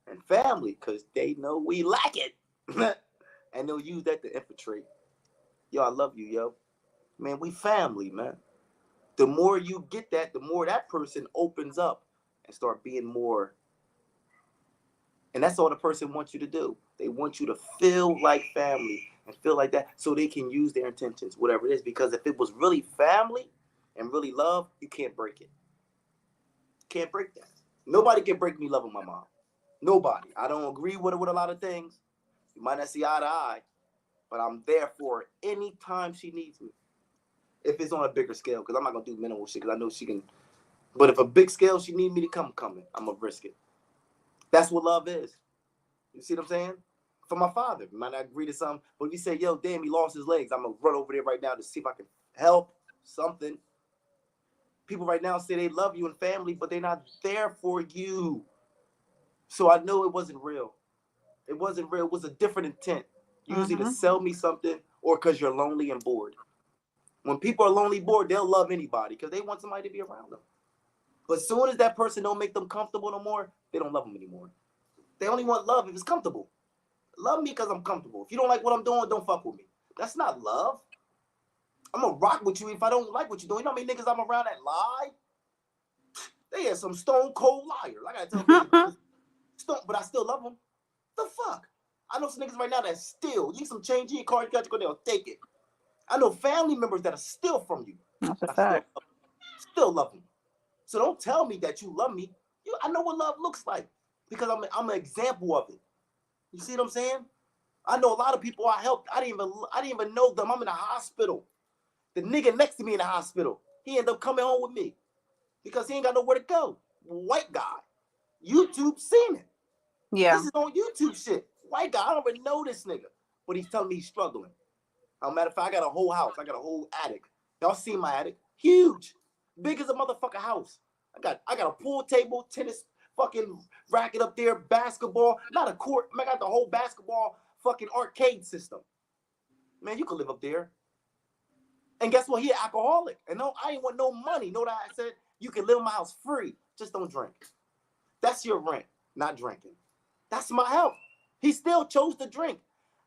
and family because they know we lack it. And they'll use that to infiltrate. Yo, I love you, yo. Man, we family, man. The more you get that, the more that person opens up and start being more. And that's all the person wants you to do. They want you to feel like family and feel like that so they can use their intentions, whatever it is. Because if it was really family and really love, you can't break it. Can't break that. Nobody can break me loving my mom. Nobody. I don't agree with her with a lot of things. You might not see eye to eye, but I'm there for her anytime she needs me. If it's on a bigger scale, because I'm not going to do minimal shit because I know she can. But if a big scale, she need me to come coming, I'm going to risk it. That's what love is. You see what I'm saying? For my father, you might not agree to something, but if you say, yo, damn, he lost his legs, I'm going to run over there right now to see if I can help something. People right now say they love you and family, but they're not there for you. So I know it wasn't real. It wasn't real. It was a different intent. Usually to sell me something or because you're lonely and bored. When people are lonely, bored, they'll love anybody because they want somebody to be around them. But as soon as that person don't make them comfortable no more, they don't love them anymore. They only want love if it's comfortable. Love me because I'm comfortable. If you don't like what I'm doing, don't fuck with me. That's not love. I'm going to rock with you if I don't like what you're doing. You know how many niggas I'm around that lie? They are some stone cold liars. I got to tell you. But I still love them. The fuck? I know some niggas right now that steal. You need some change in your car, you got to go there and take it. I know family members that are steal from you. That's a fact. Still love them. So don't tell me that you love me. I know what love looks like because I'm an example of it. You see what I'm saying? I know a lot of people I helped. I didn't even know them. I'm in the hospital. The nigga next to me in the hospital, he ended up coming home with me because he ain't got nowhere to go. White guy. YouTube seen it. Yeah. This is on YouTube shit. White guy, I don't even know this nigga. But he's telling me he's struggling. As a matter of fact, I got a whole house. I got a whole attic. Y'all seen my attic? Huge. Big as a motherfucking house. I got a pool table, tennis fucking racket up there, basketball. Not a court. I got the whole basketball fucking arcade system. Man, you could live up there. And guess what? He an alcoholic. And no, I ain't want no money. Know that I said you can live in my house free. Just don't drink. That's your rent, not drinking. That's my help. He still chose to drink.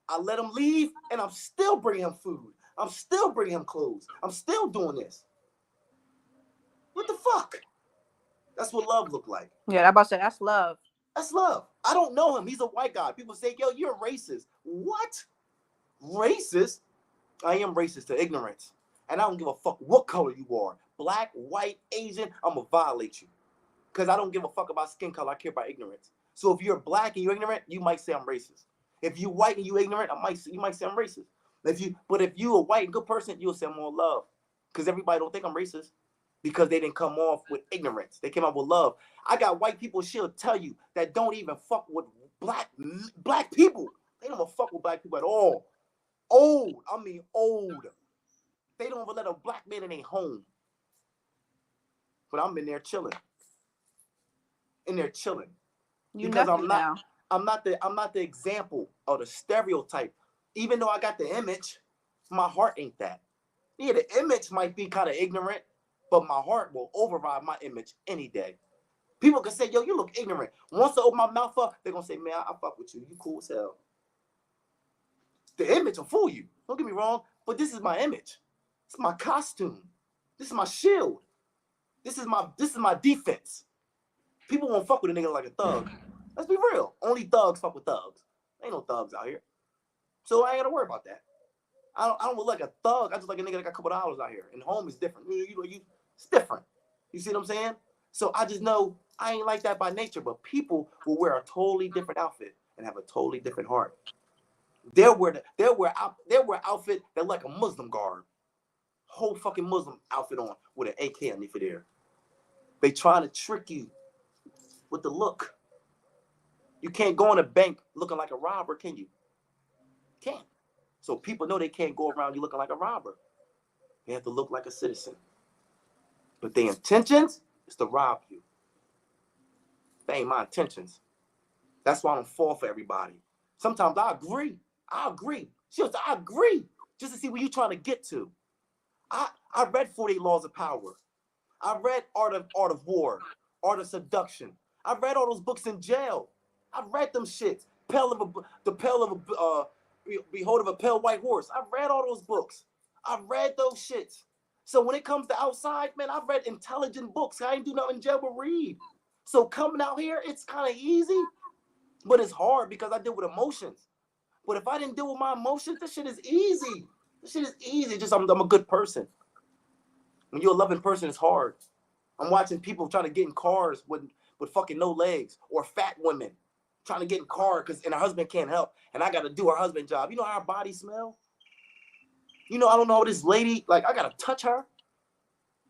I let him leave, and I'm still bringing him food. I'm still bringing him clothes. I'm still doing this. What the fuck? That's what love look like. Yeah, I'm about to say, that's love. That's love. I don't know him. He's a white guy. People say, yo, you're a racist. What? Racist? I am racist to ignorance. And I don't give a fuck what color you are. Black, white, Asian, I'm going to violate you. Because I don't give a fuck about skin color. I care about ignorance. So if you're black and you're ignorant, you might say I'm racist. If you're white and you're ignorant, you might say I'm racist. But if you're a white and good person, you'll say more love. Because everybody don't think I'm racist. Because they didn't come off with ignorance. They came out with love. I got white people, she'll tell you, that don't even fuck with black people. They don't even fuck with black people at all. Old. I mean old. They don't even let a black man in their home. But I'm in there chilling. Because I'm not the example or the stereotype. Even though I got the image, my heart ain't that. Yeah, the image might be kind of ignorant, but my heart will override my image any day. People can say, yo, you look ignorant. Once I open my mouth up, they're going to say, man, I fuck with you. You cool as hell. The image will fool you. Don't get me wrong, but this is my image. It's my costume. This is my shield. This is my defense. People won't fuck with a nigga like a thug. Let's be real. Only thugs fuck with thugs. Ain't no thugs out here. So I ain't gotta worry about that. I don't look like a thug. I just like a nigga that got a couple dollars out here. And home is different. It's different. You see what I'm saying? So I just know I ain't like that by nature, but people will wear a totally different outfit and have a totally different heart. They'll wear outfit that like a Muslim garb. Whole fucking Muslim outfit on with an AK on for there. They trying to trick you with the look. You can't go in a bank looking like a robber, can you? Can't. So people know they can't go around you looking like a robber. They have to look like a citizen. But their intentions is to rob you. That ain't my intentions. That's why I don't fall for everybody. Sometimes I agree. I agree. Just to see where you're trying to get to. I read 48 Laws of Power. I read Art of War, Art of Seduction. I read all those books in jail. I read them shits. Behold of a Pale White Horse. I read all those books. I read those shits. So when it comes to outside, man, I've read intelligent books. I ain't do nothing in jail but read. So coming out here, it's kind of easy, but it's hard because I deal with emotions. But if I didn't deal with my emotions, this shit is easy. Just I'm a good person. When you're a loving person, it's hard. I'm watching people trying to get in cars with fucking no legs, or fat women trying to get in car and her husband can't help, and I got to do her husband job. You know how her body smell? You know, I don't know this lady, like I got to touch her,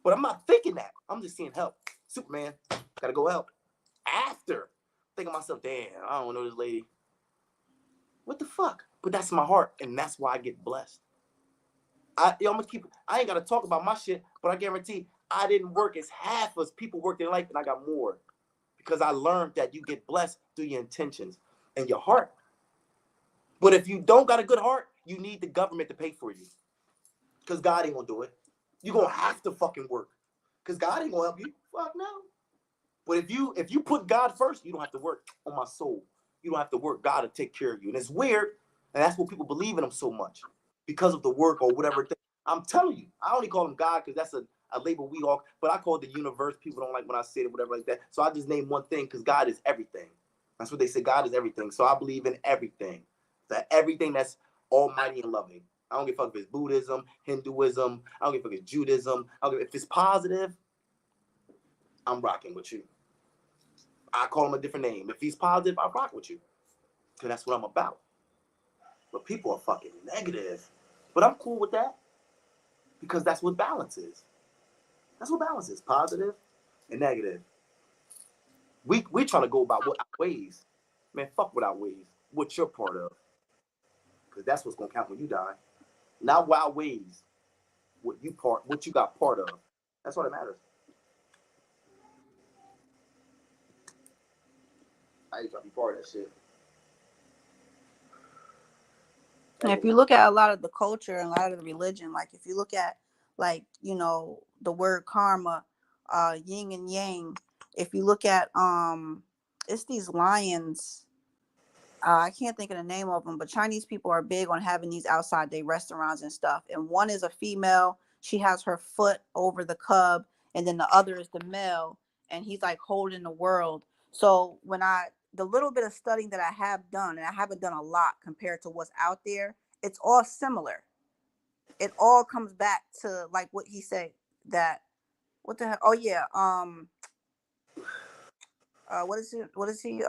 but I'm not thinking that. I'm just seeing help. Superman, got to go help. After thinking myself, damn, I don't know this lady. What the fuck? But that's my heart, and that's why I get blessed. I ain't got to talk about my shit, but I guarantee I didn't work as half as people worked in life, and I got more. Because I learned that you get blessed through your intentions and your heart. But if you don't got a good heart, you need the government to pay for you. Because God ain't going to do it. You're going to have to fucking work. Because God ain't going to help you. Fuck no. But if you put God first, you don't have to work. On my soul. You don't have to work. God will take care of you. And it's weird. And that's what people believe in him so much. Because of the work or whatever. I'm telling you. I only call him God because that's a label we all, but I call it the universe. People don't like when I say it, whatever like that. So I just name one thing because God is everything. That's what they say. God is everything. So I believe in everything. That everything that's almighty and loving. I don't give a fuck if it's Buddhism, Hinduism. I don't give a fuck if it's Judaism. If it's positive, I'm rocking with you. I call him a different name. If he's positive, I rock with you. Because that's what I'm about. But people are fucking negative. But I'm cool with that. Because that's what balance is. That's what balance is. Positive and negative. We trying to go about what outweighs. Man, fuck what outweighs. What you're part of. Because that's what's going to count when you die. Not what outweighs what you got part of. That's what it matters. I ain't trying to be part of that shit. And if you look at a lot of the culture and a lot of the religion, like if you look at the word karma, yin and yang, if you look at it's these lions, I can't think of the name of them, but Chinese people are big on having these outside day restaurants and stuff. And one is a female, she has her foot over the cub, and then the other is the male, and he's like holding the world. So the little bit of studying that I have done, and I haven't done a lot compared to what's out there, it's all similar. It all comes back to like what he said, that what the hell? Oh yeah, what is he?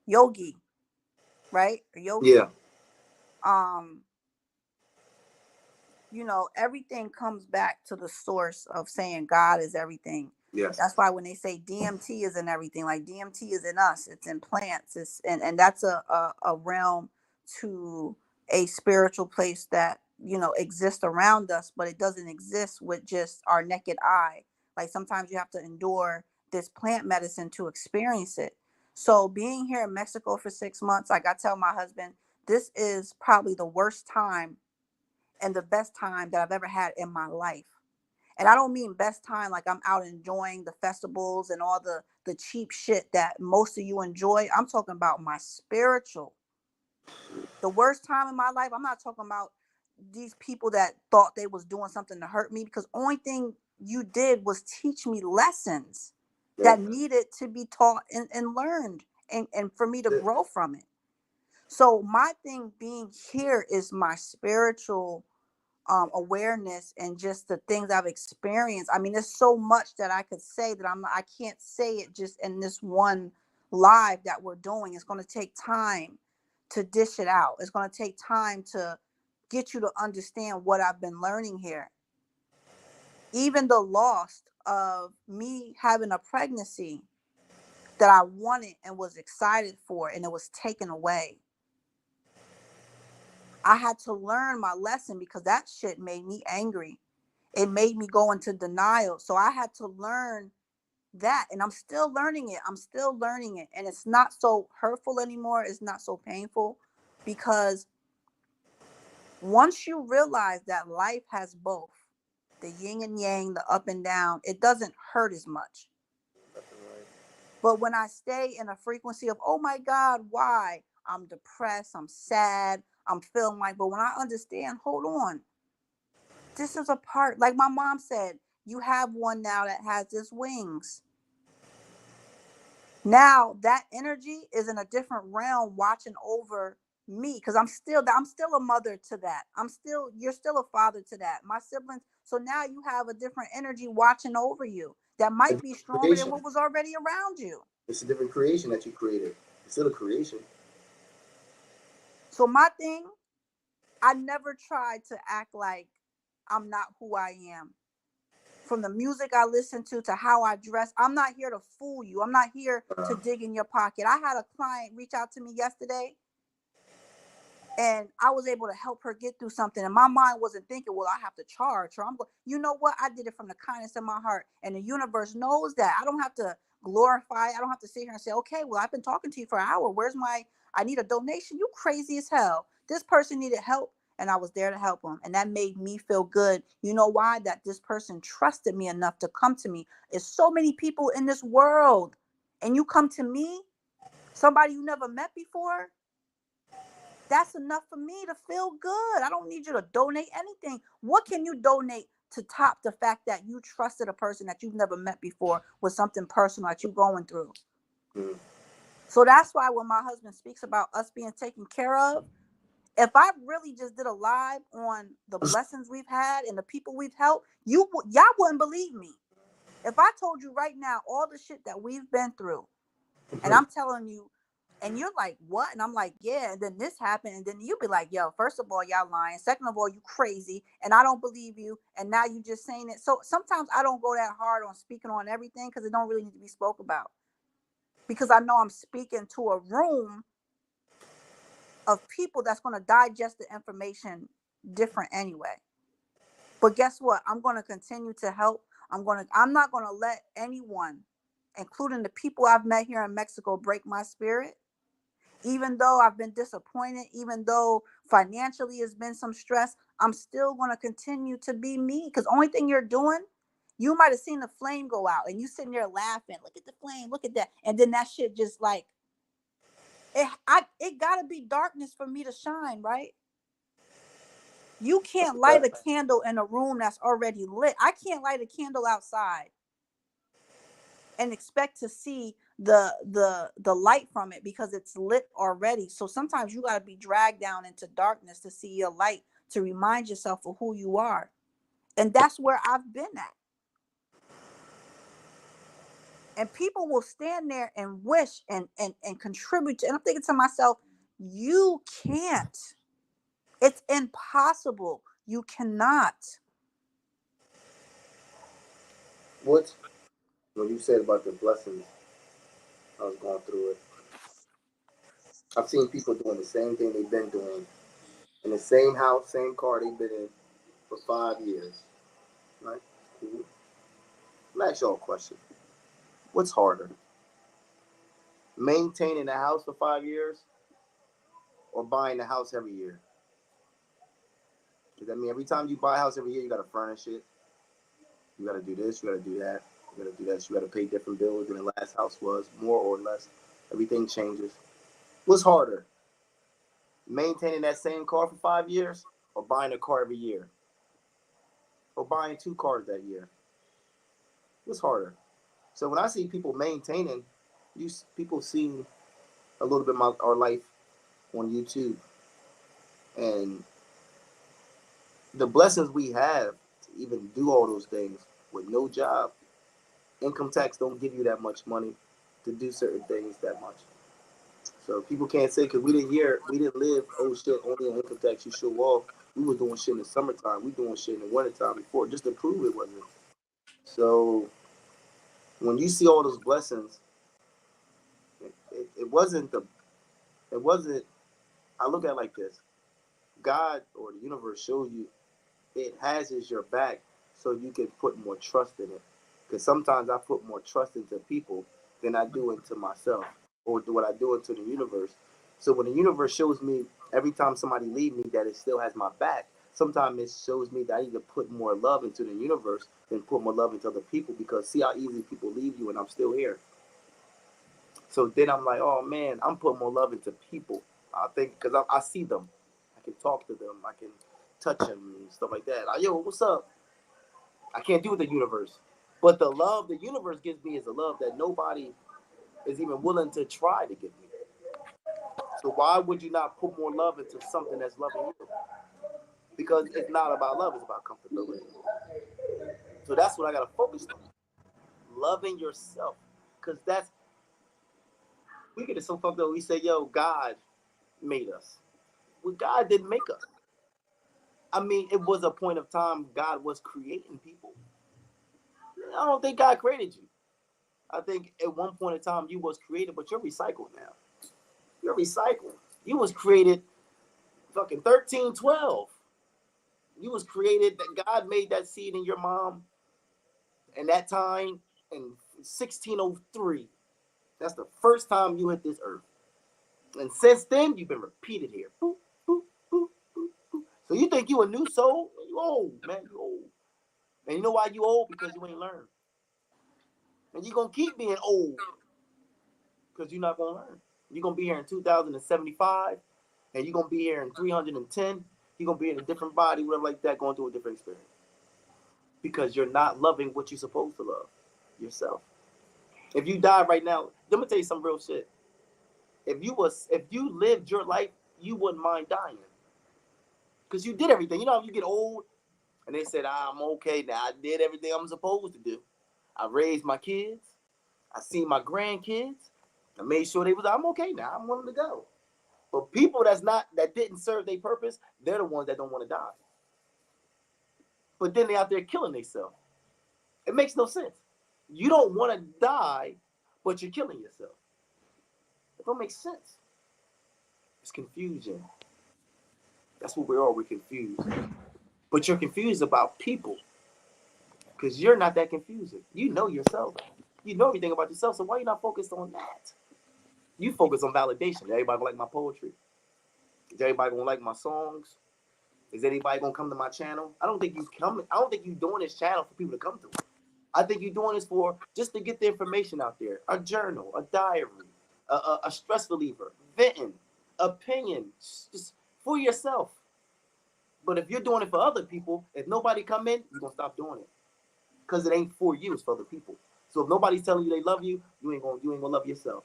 Yogi, right? Yogi. Yeah. Everything comes back to the source of saying God is everything. Yes. That's why when they say DMT is in everything, like DMT is in us, it's in plants, and that's a realm to a spiritual place that exists around us, but it doesn't exist with just our naked eye. Like sometimes you have to endure this plant medicine to experience it. So being here in Mexico for 6 months, like I tell my husband, this is probably the worst time and the best time that I've ever had in my life. And I don't mean best time like I'm out enjoying the festivals and all the cheap shit that most of you enjoy. I'm talking about my spiritual. The worst time in my life, I'm not talking about these people that thought they was doing something to hurt me, because only thing you did was teach me lessons Yeah. that needed to be taught and learned, and for me to grow from it. So my thing being here is my spiritual awareness and just the things I've experienced. I mean, there's so much that I could say that I can't say it just in this one live that we're doing. It's going to take time to dish it out. It's going to take time to get you to understand what I've been learning here. Even the loss of me having a pregnancy that I wanted and was excited for, and it was taken away. I had to learn my lesson because that shit made me angry. It made me go into denial. So I had to learn that, and I'm still learning it. I'm still learning it. And it's not so hurtful anymore. It's not so painful, because once you realize that life has both the yin and yang, the up and down, it doesn't hurt as much. But when I stay in a frequency of, oh my God, why? I'm depressed, I'm sad, I'm feeling like, but when I understand, hold on, this is a part, like my mom said, you have one now that has its wings. Now that energy is in a different realm watching over me, because I'm still a mother to that. You're still a father to that. My siblings. So now you have a different energy watching over you that might be stronger than what was already around you. It's a different creation that you created. It's still a creation. So my thing, I never tried to act like I'm not who I am. From the music I listen to how I dress, I'm not here to fool you. I'm not here to dig in your pocket. I had a client reach out to me yesterday, and I was able to help her get through something. And my mind wasn't thinking, well, I have to charge her. I'm going, you know what? I did it from the kindness of my heart. And the universe knows that. I don't have to glorify. I don't have to sit here and say, okay, well, I've been talking to you for an hour. I need a donation. You crazy as hell. This person needed help, and I was there to help them. And that made me feel good. You know why? That this person trusted me enough to come to me. There's so many people in this world, and you come to me, somebody you never met before. That's enough for me to feel good. I don't need you to donate anything. What can you donate to top the fact that you trusted a person that you've never met before with something personal that you're going through? Mm. So that's why when my husband speaks about us being taken care of, if I really just did a live on the blessings we've had and the people we've helped, y'all wouldn't believe me. If I told you right now all the shit that we've been through, and I'm telling you, and you're like, what? And I'm like, yeah. And then this happened. And then you'll be like, yo, first of all, y'all lying. Second of all, you crazy. And I don't believe you. And now you just saying it. So sometimes I don't go that hard on speaking on everything, because it don't really need to be spoke about. Because I know I'm speaking to a room of people that's going to digest the information different anyway. But guess what? I'm going to continue to help. I'm not going to let anyone, including the people I've met here in Mexico, break my spirit. Even though I've been disappointed, even though financially has been some stress, I'm still going to continue to be me. Because only thing you're doing, you might have seen the flame go out and you sitting there laughing, look at the flame, look at that. And then that shit just like, it got to be darkness for me to shine, right? You can't light a candle in a room that's already lit. I can't light a candle outside and expect to see the light from it because it's lit already. So sometimes you got to be dragged down into darkness to see your light, to remind yourself of who you are. And that's where I've been at. And people will stand there and wish and contribute to, and I'm thinking to myself, you can't. It's impossible. You cannot. What you said about the blessings, I was going through it. I've seen people doing the same thing they've been doing in the same house, same car they've been in for 5 years. Right? Cool. Let me ask y'all a question. What's harder? Maintaining a house for 5 years or buying a house every year? Because I mean, every time you buy a house every year, you got to furnish it. You got to do this, you got to do that, you got to do that. You got to pay different bills than the last house was, more or less. Everything changes. What's harder? Maintaining that same car for 5 years or buying a car every year? Or buying 2 cars that year? What's harder? So when I see people maintaining, people see a little bit of our life on YouTube, and the blessings we have to even do all those things with no job. Income tax don't give you that much money to do certain things that much. So people can't say because we didn't live, oh shit, only on income tax you show off. We was doing shit in the summertime. We doing shit in the wintertime before just to prove it wasn't. So when you see all those blessings, it wasn't it wasn't. I look at it like this: God or the universe shows you it has your back, so you can put more trust in it. Because sometimes I put more trust into people than I do into myself, or what I do into the universe. So when the universe shows me every time somebody leave me that it still has my back, sometimes it shows me that I need to put more love into the universe than put more love into other people. Because see how easily people leave you, and I'm still here. So then I'm like, oh man, I'm putting more love into people. I think because I see them, I can talk to them, I can touch them and stuff like that. Like, yo, what's up? I can't do with the universe, but the love the universe gives me is a love that nobody is even willing to try to give me. So why would you not put more love into something that's loving you? Because it's not about love; it's about comfortability. So that's what I gotta focus on: loving yourself, because that's we get it so fucked up. We say, yo, God made us. Well, God didn't make us. I mean, it was a point of time God was creating people. I don't think God created you. I think at one point in time you was created, but you're recycled now. You're recycled. You was created fucking 1312. You was created that God made that seed in your mom and that time in 1603. That's the first time you hit this earth. And since then, you've been repeated here. Boop, boop, boop, boop, boop. So you think you a new soul? You old, man. You old. And you know why you old? Because you ain't learned. And you're going to keep being old because you're not going to learn. You're going to be here in 2075, and you're going to be here in 310. You're going to be in a different body, whatever like that, going through a different experience. Because you're not loving what you're supposed to love, yourself. If you die right now, let me tell you some real shit. If you lived your life, you wouldn't mind dying. Because you did everything. You know, if you get old and they said, I'm okay now. I did everything I'm supposed to do. I raised my kids. I seen my grandkids. I made sure I'm okay now. I'm willing to go. But people that didn't serve their purpose, they're the ones that don't want to die. But then they out there killing themselves. It makes no sense. You don't want to die, but you're killing yourself. It don't make sense. It's confusion. That's what we are. We're confused. But you're confused about people because you're not that confusing. You know yourself. You know everything about yourself. So why are you not focused on that? You focus on validation. Everybody gonna like my poetry. Is everybody gonna like my songs? Is anybody gonna come to my channel? I don't think you doing this channel for people to come to it. I think you're doing this for just to get the information out there. A journal, a diary, a stress reliever, venting, opinion, just for yourself. But if you're doing it for other people, if nobody come in, you're gonna stop doing it. Because it ain't for you, it's for other people. So if nobody's telling you they love you, you ain't gonna love yourself.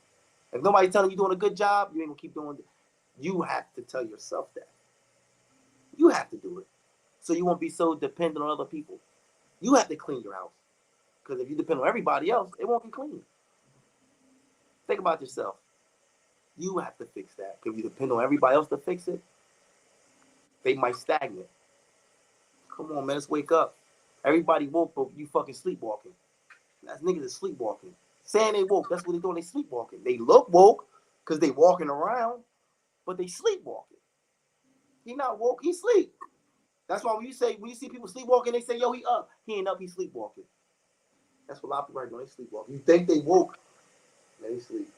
If nobody's telling you doing a good job, you ain't gonna keep doing it. You have to tell yourself that. You have to do it. So you won't be so dependent on other people. You have to clean your house. Because if you depend on everybody else, it won't be clean. Think about yourself. You have to fix that. If you depend on everybody else to fix it, they might stagnate. Come on, man, let's wake up. Everybody woke, but you fucking sleepwalking. That's niggas is sleepwalking. Saying they woke, that's what they doing. They sleepwalking. They look woke because they walking around, but they sleepwalking. He not woke, he sleep. That's why when you see people sleepwalking, they say, yo, he up. He ain't up, he sleepwalking. That's what a lot of people are doing. They sleepwalking. You think they woke, they sleep.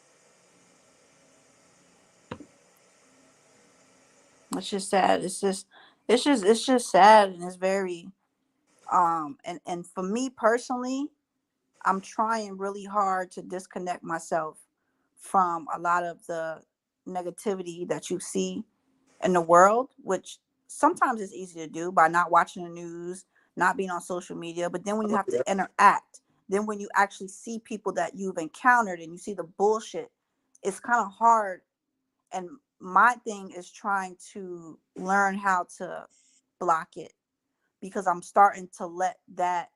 It's just sad. It's just sad, and it's very and for me personally, I'm trying really hard to disconnect myself from a lot of the negativity that you see in the world, which sometimes is easy to do by not watching the news, not being on social media. But then when you have to interact, Then when you actually see people that you've encountered and you see the bullshit, it's kind of hard. And my thing is trying to learn how to block it, because I'm starting to let that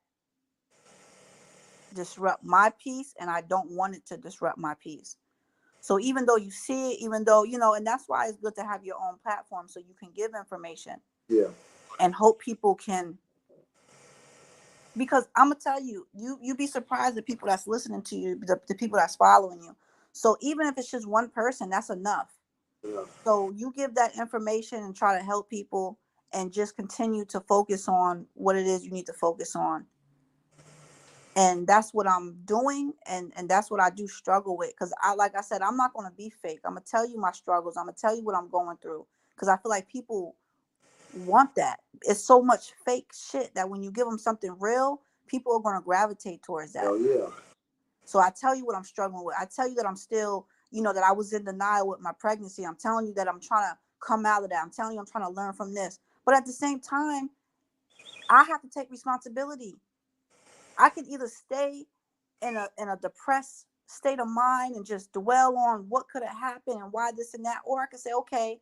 disrupt my peace, and I don't want it to disrupt my peace. So even though you see it, even though, and that's why it's good to have your own platform so you can give information. Yeah. And hope people can, because I'm gonna tell you, you'd be surprised the people that's listening to you, the people that's following you. So even if it's just one person, that's enough. Yeah. So you give that information and try to help people, and just continue to focus on what it is you need to focus on. And that's what I'm doing, and that's what I do struggle with, because like I said, I'm not going to be fake. I'm going to tell you my struggles. I'm going to tell you what I'm going through, because I feel like people want that. It's so much fake shit that when you give them something real, people are going to gravitate towards that. Oh yeah. So I tell you what I'm struggling with. I tell you that I'm still, that I was in denial with my pregnancy. I'm telling you that I'm trying to come out of that. I'm telling you I'm trying to learn from this. But at the same time, I have to take responsibility. I can either stay in a depressed state of mind and just dwell on what could have happened and why this and that, or I could say, okay,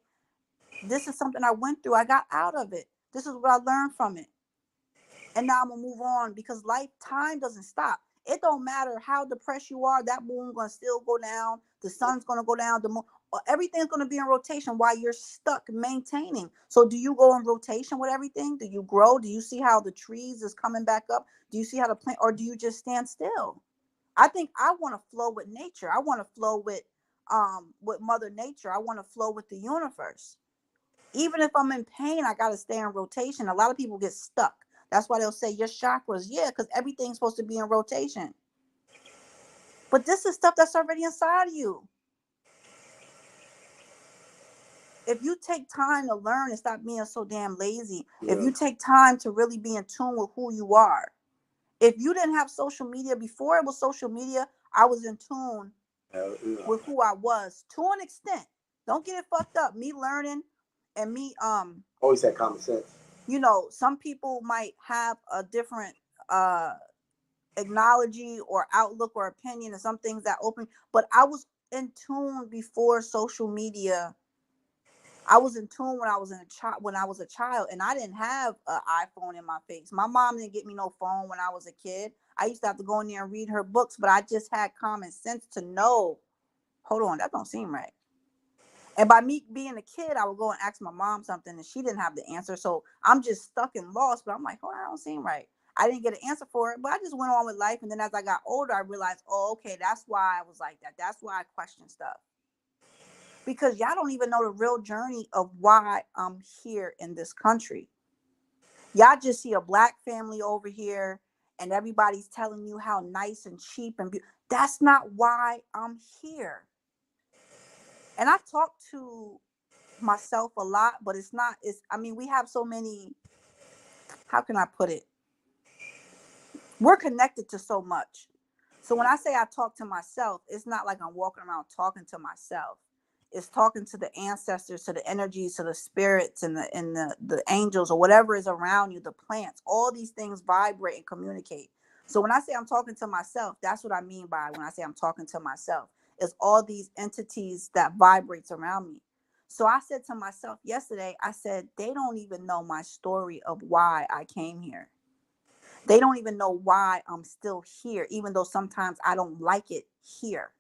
this is something I went through. I got out of it. This is what I learned from it. And now I'm gonna move on, because time doesn't stop. It don't matter how depressed you are, that moon's gonna still go down, the sun's gonna go down, the moon, everything's gonna be in rotation while you're stuck maintaining. So do you go in rotation with everything? Do you grow? Do you see how the trees is coming back up? Do you see how the plant, or do you just stand still? I think I want to flow with nature. I want to flow with Mother Nature. I want to flow with the universe. Even if I'm in pain, I got to stay in rotation. A lot of people get stuck. That's why they'll say your chakras. Yeah, because everything's supposed to be in rotation. But this is stuff that's already inside of you. If you take time to learn and stop being so damn lazy, if you take time to really be in tune with who you are, if you didn't have social media before it was social media, I was in tune with who I was to an extent. Don't get it fucked up. Me learning and me Always had common sense. Some people might have a different acknowledge or outlook or opinion, and some things that open, but I was in tune before social media. I was in tune when I was a child, and I didn't have an iPhone in my face. My mom didn't get me no phone when I was a kid. I used to have to go in there and read her books, but I just had common sense to know, hold on, that don't seem right. And by me being a kid, I would go and ask my mom something, and she didn't have the answer. So I'm just stuck and lost, but I'm like, oh, that don't seem right. I didn't get an answer for it, but I just went on with life. And then as I got older, I realized, oh, okay, that's why I was like that. That's why I question stuff. Because y'all don't even know the real journey of why I'm here in this country. Y'all just see a black family over here, and everybody's telling you how nice and cheap and that's not why I'm here. And I talk to myself a lot, but we have so many, how can I put it? We're connected to so much. So when I say I talk to myself, it's not like I'm walking around talking to myself. It's talking to the ancestors, to the energies, to the spirits, and the angels, or whatever is around you, the plants. All these things vibrate and communicate. So when I say I'm talking to myself, that's what I mean by when I say I'm talking to myself. It's all these entities that vibrates around me. So I said to myself yesterday, I said, they don't even know my story of why I came here. They don't even know why I'm still here, even though sometimes I don't like it here.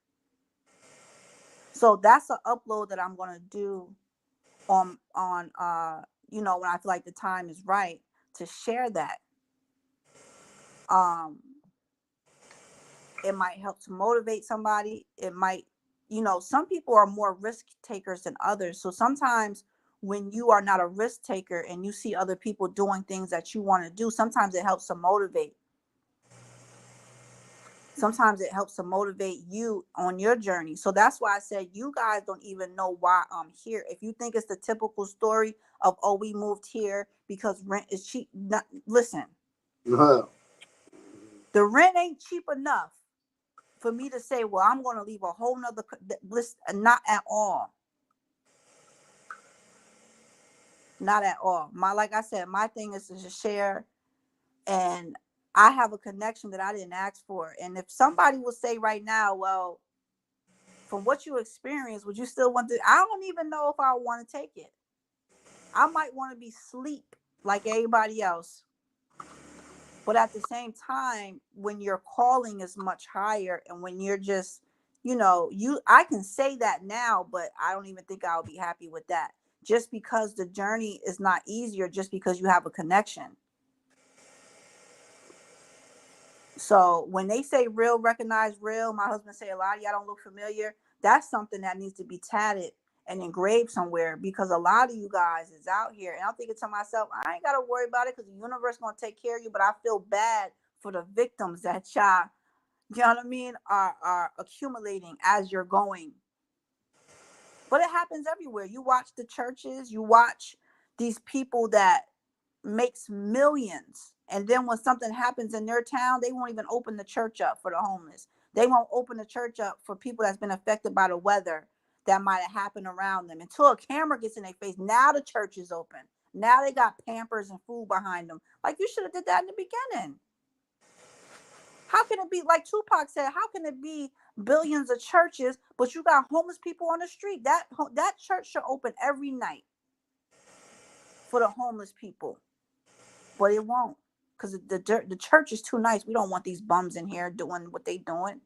So that's an upload that I'm gonna do on when I feel like the time is right to share that. It might help to motivate somebody. It might, some people are more risk takers than others. So sometimes when you are not a risk taker and you see other people doing things that you want to do, sometimes it helps to motivate. Sometimes it helps to motivate you on your journey. So that's why I said you guys don't even know why I'm here. If you think it's the typical story of, oh, we moved here because rent is cheap. Listen, the rent ain't cheap enough for me to say, well, I'm going to leave a whole nother list. Not at all. Not at all. Like I said, my thing is to just share. And I have a connection that I didn't ask for. And if somebody will say right now, well, from what you experienced, would you still want to? I don't even know if I want to take it. I might want to be sleep like everybody else. But at the same time, when your calling is much higher and when you're just, I can say that now, but I don't even think I'll be happy with that. Just because the journey is not easier, just because you have a connection. So when they say real, recognize real, my husband say a lot of y'all don't look familiar. That's something that needs to be tatted and engraved somewhere, because a lot of you guys is out here. And I'm thinking to myself, I ain't got to worry about it because the universe going to take care of you. But I feel bad for the victims that y'all, you know what I mean, are accumulating as you're going. But it happens everywhere. You watch the churches, you watch these people that makes millions, and then when something happens in their town, they won't even open the church up for the homeless. They won't open the church up for people that's been affected by the weather that might have happened around them until a camera gets in their face. Now the church is open. Now they got Pampers and food behind them. Like, you should have did that in the beginning. How can it be, like Tupac said, how can it be billions of churches but you got homeless people on the street? That church should open every night for the homeless people, but it won't, because the church is too nice. We don't want these bums in here doing what they doing.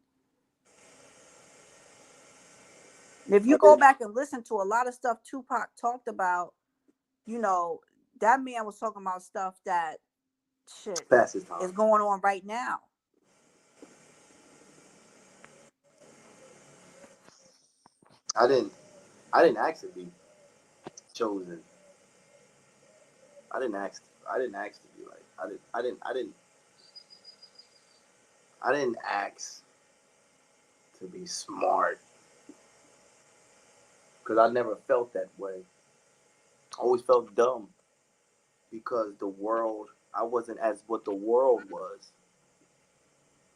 If you go back and listen to a lot of stuff Tupac talked about, that man was talking about stuff that shit is going on right now. I didn't ask to be chosen. I didn't ask to be like, I didn't ask to be smart, because I never felt that way. I always felt dumb because I wasn't as what the world was.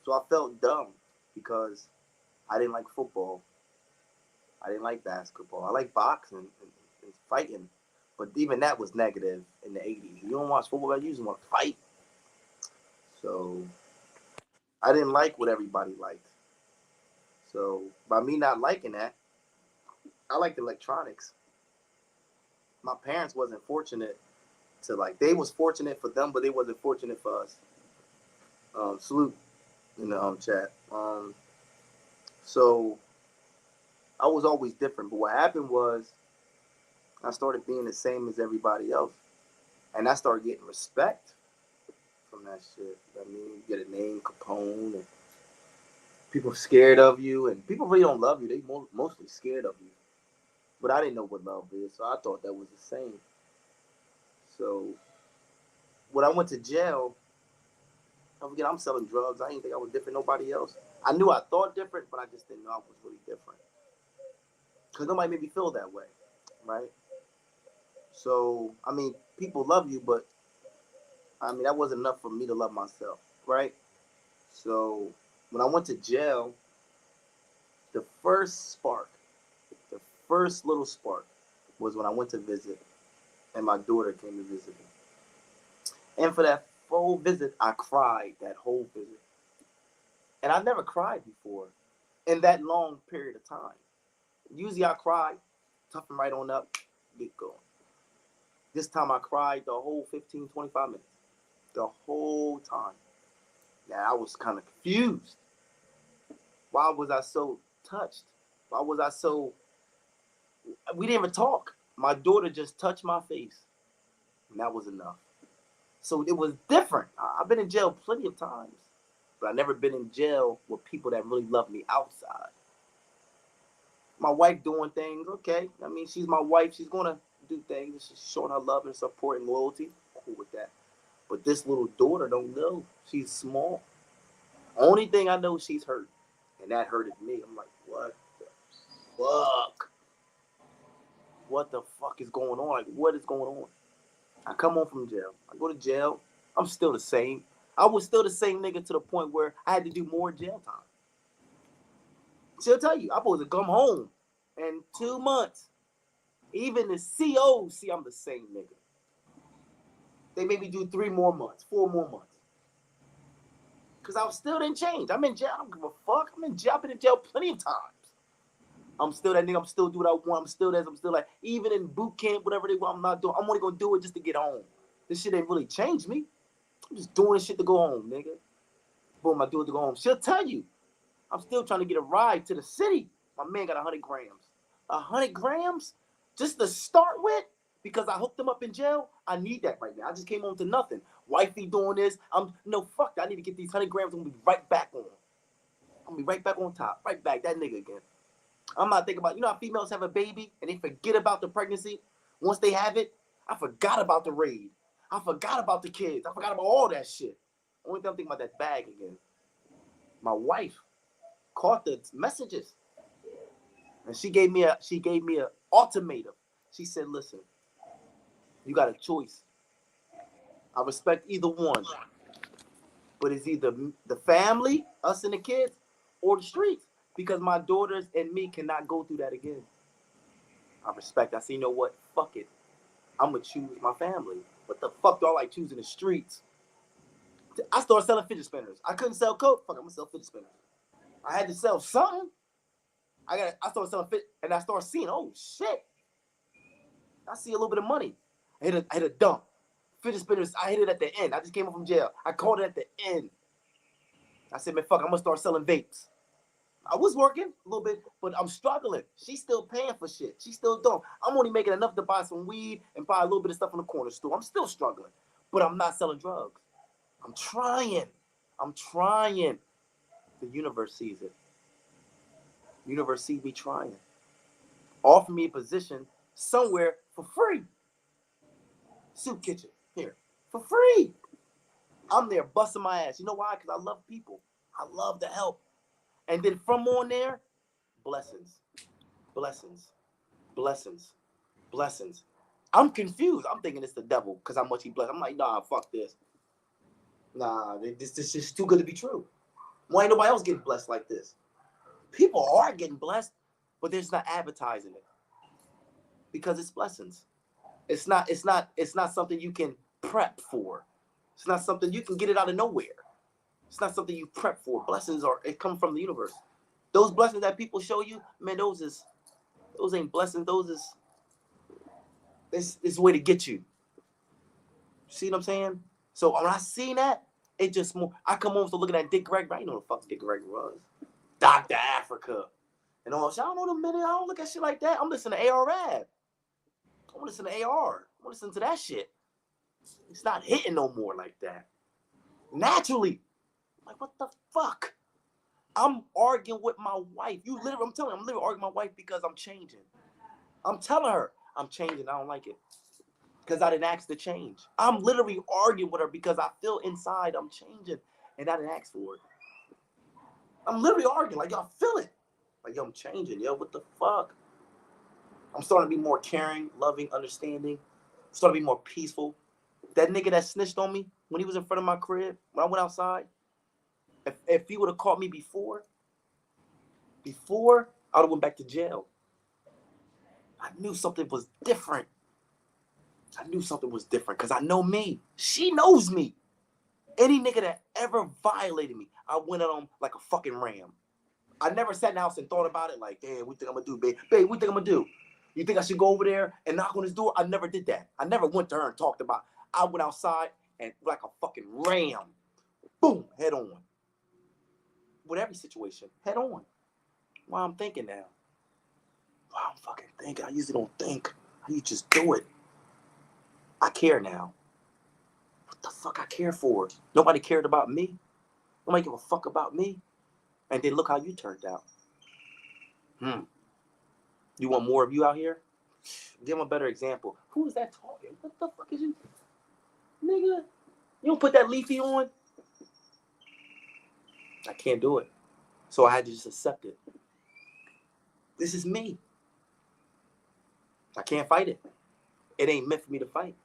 So I felt dumb because I didn't like football. I didn't like basketball. I like boxing and fighting. But even that was negative in the 80s. You don't watch football, you just want to fight. So I didn't like what everybody liked. So by me not liking that, I liked electronics. My parents wasn't fortunate to like, they was fortunate for them, but they wasn't fortunate for us. Salute in the chat. So I was always different. But what happened was I started being the same as everybody else. And I started getting respect from that shit. I mean, you get a name, Capone, and people scared of you. And people really don't love you. They mostly scared of you. But I didn't know what love is, so I thought that was the same. So when I went to jail, don't forget, I'm selling drugs. I didn't think I was different than nobody else. I knew I thought different, but I just didn't know I was really different. Because nobody made me feel that way, right? So, I mean, people love you, but I mean, that wasn't enough for me to love myself, right? So when I went to jail, the first little spark was when I went to visit and my daughter came to visit me. And for that full visit, I cried that whole visit. And I never cried before in that long period of time. Usually I cry, toughen right on up, get going. This time I cried the whole 15, 25 minutes. The whole time. Now I was kind of confused. Why was I so touched? Why was I so... We didn't even talk. My daughter just touched my face. And that was enough. So it was different. I've been in jail plenty of times. But I've never been in jail with people that really love me outside. My wife doing things, okay. I mean, she's my wife. She's going to do things. She's showing her love and support and loyalty. Cool with that. But this little daughter don't know. She's small. Only thing I know, she's hurt. And that hurted me. I'm like, what the fuck? What the fuck is going on? Like, what is going on? I come home from jail. I go to jail. I'm still the same. I was still the same nigga to the point where I had to do more jail time. She'll tell you, I'm supposed to come home in 2 months. Even the COs see I'm the same nigga. They made me do 3 more months, 4 more months. Because I still didn't change. I'm in jail. I don't give a fuck. I'm in jail. I've been in jail plenty of times. I'm still that nigga. I'm still doing what I want. I'm still this. I'm still like, even in boot camp, whatever they want, I'm not doing. I'm only going to do it just to get home. This shit ain't really changed me. I'm just doing this shit to go home, nigga. Boom, I do it to go home. She'll tell you. I'm still trying to get a ride to the city. My man got 100 grams. 100 grams just to start with? Because I hooked him up in jail. I need that right now. I just came home to nothing. Wifey doing this. No, fuck that. I need to get these 100 grams. I'm going to be right back on. I'm going to be right back on top. Right back. That nigga again. I'm not thinking about, you know how females have a baby and they forget about the pregnancy? Once they have it, I forgot about the raid. I forgot about the kids. I forgot about all that shit. Only thing I'm thinking about that bag again. My wife caught the messages. And she gave me a ultimatum. She said, listen, you got a choice. I respect either one. But it's either the family, us and the kids, or the streets. Because my daughters and me cannot go through that again. I respect. I say, you know what? Fuck it. I'm going to choose my family. What the fuck do I like choosing the streets? I started selling fidget spinners. I couldn't sell coke. Fuck, I'm going to sell fidget spinners. I had to sell something. I started selling fit, and I started seeing, oh, shit. I see a little bit of money. I hit a dump. Fidget spinners, I hit it at the end. I just came up from jail. I caught it at the end. I said, man, fuck, I'm going to start selling vapes. I was working a little bit, but I'm struggling. She's still paying for shit. She's still dumb. I'm only making enough to buy some weed and buy a little bit of stuff in the corner store. I'm still struggling, but I'm not selling drugs. I'm trying. The universe sees it. The universe sees me trying. Offer me a position somewhere for free. Soup kitchen, here, for free. I'm there busting my ass. You know why? Because I love people. I love to help. And then from on there, blessings, blessings, blessings, blessings. I'm confused. I'm thinking it's the devil because how much he blessed. I'm like, nah, fuck this. Nah, this is just too good to be true. Why ain't nobody else getting blessed like this? People are getting blessed, but they're just not advertising it because it's blessings. It's not something you can prep for. It's not something you can get it out of nowhere. It's not something you prep for. Blessings it come from the universe. Those blessings that people show you, man, those ain't blessings. This way to get you. See what I'm saying? So when I seen that, it just more. I come home to looking at Dick Gregory. I didn't know the fuck Dick Gregory was. Dr. Africa. And all shit. I don't know the minute. I don't look at shit like that. I'm listening to AR Rap. I'm listening to AR. I'm listening to that shit. It's not hitting no more like that. Naturally. Like, what the fuck? I'm arguing with my wife. I'm literally arguing with my wife because I'm changing. I'm telling her I'm changing. I don't like it. Because I didn't ask to change. I'm literally arguing with her because I feel inside I'm changing. And I didn't ask for it. I'm literally arguing. Like, y'all feel it. Like, yo, I'm changing. Yo, what the fuck? I'm starting to be more caring, loving, understanding. I'm starting to be more peaceful. That nigga that snitched on me when he was in front of my crib, when I went outside, if he would have caught me before, I would have went back to jail. I knew something was different. Because I know me. She knows me. Any nigga that ever violated me, I went at him like a fucking ram. I never sat in the house and thought about it like, damn, what you think I'm going to do, babe? Babe, what you think I'm going to do? You think I should go over there and knock on his door? I never did that. I never went to her and talked about it. I went outside and like a fucking ram. Boom, head on. With every situation, head on. Why I'm thinking now. Why I'm fucking thinking. I usually don't think. I just do it. I care now. What the fuck I care for? Nobody cared about me. Nobody give a fuck about me. And then look how you turned out. You want more of you out here? Give them a better example. Who is that talking? What the fuck is you? Nigga, you don't put that leafy on? I can't do it. So I had to just accept it. This is me. I can't fight it. It ain't meant for me to fight.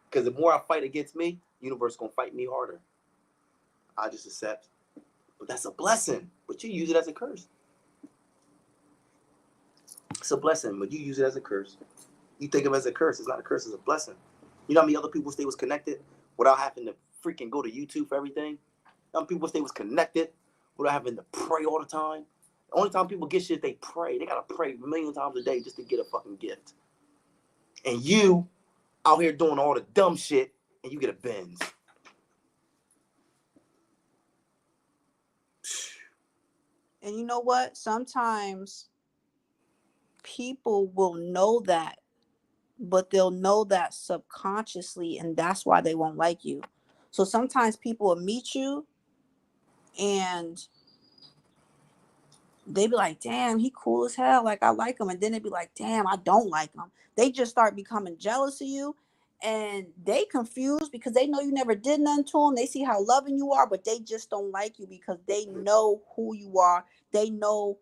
Because the more I fight against me, the universe gonna fight me harder. I just accept. But that's a blessing. But you use it as a curse. It's a blessing, but you use it as a curse. You think of it as a curse. It's not a curse, it's a blessing. You know how many other people stay was connected without having to freaking go to YouTube for everything? Some people wish they was connected without having to pray all the time. The only time people get shit, they pray. They gotta pray a million times a day just to get a fucking gift. And you out here doing all the dumb shit, and you get a Benz. And you know what? Sometimes people will know that, but they'll know that subconsciously, and that's why they won't like you. So sometimes people will meet you and they be like, damn, he cool as hell. Like, I like him. And then they be like, damn, I don't like him. They just start becoming jealous of you. And they confused because they know you never did nothing to them. They see how loving you are, but they just don't like you because they know who you are. They know,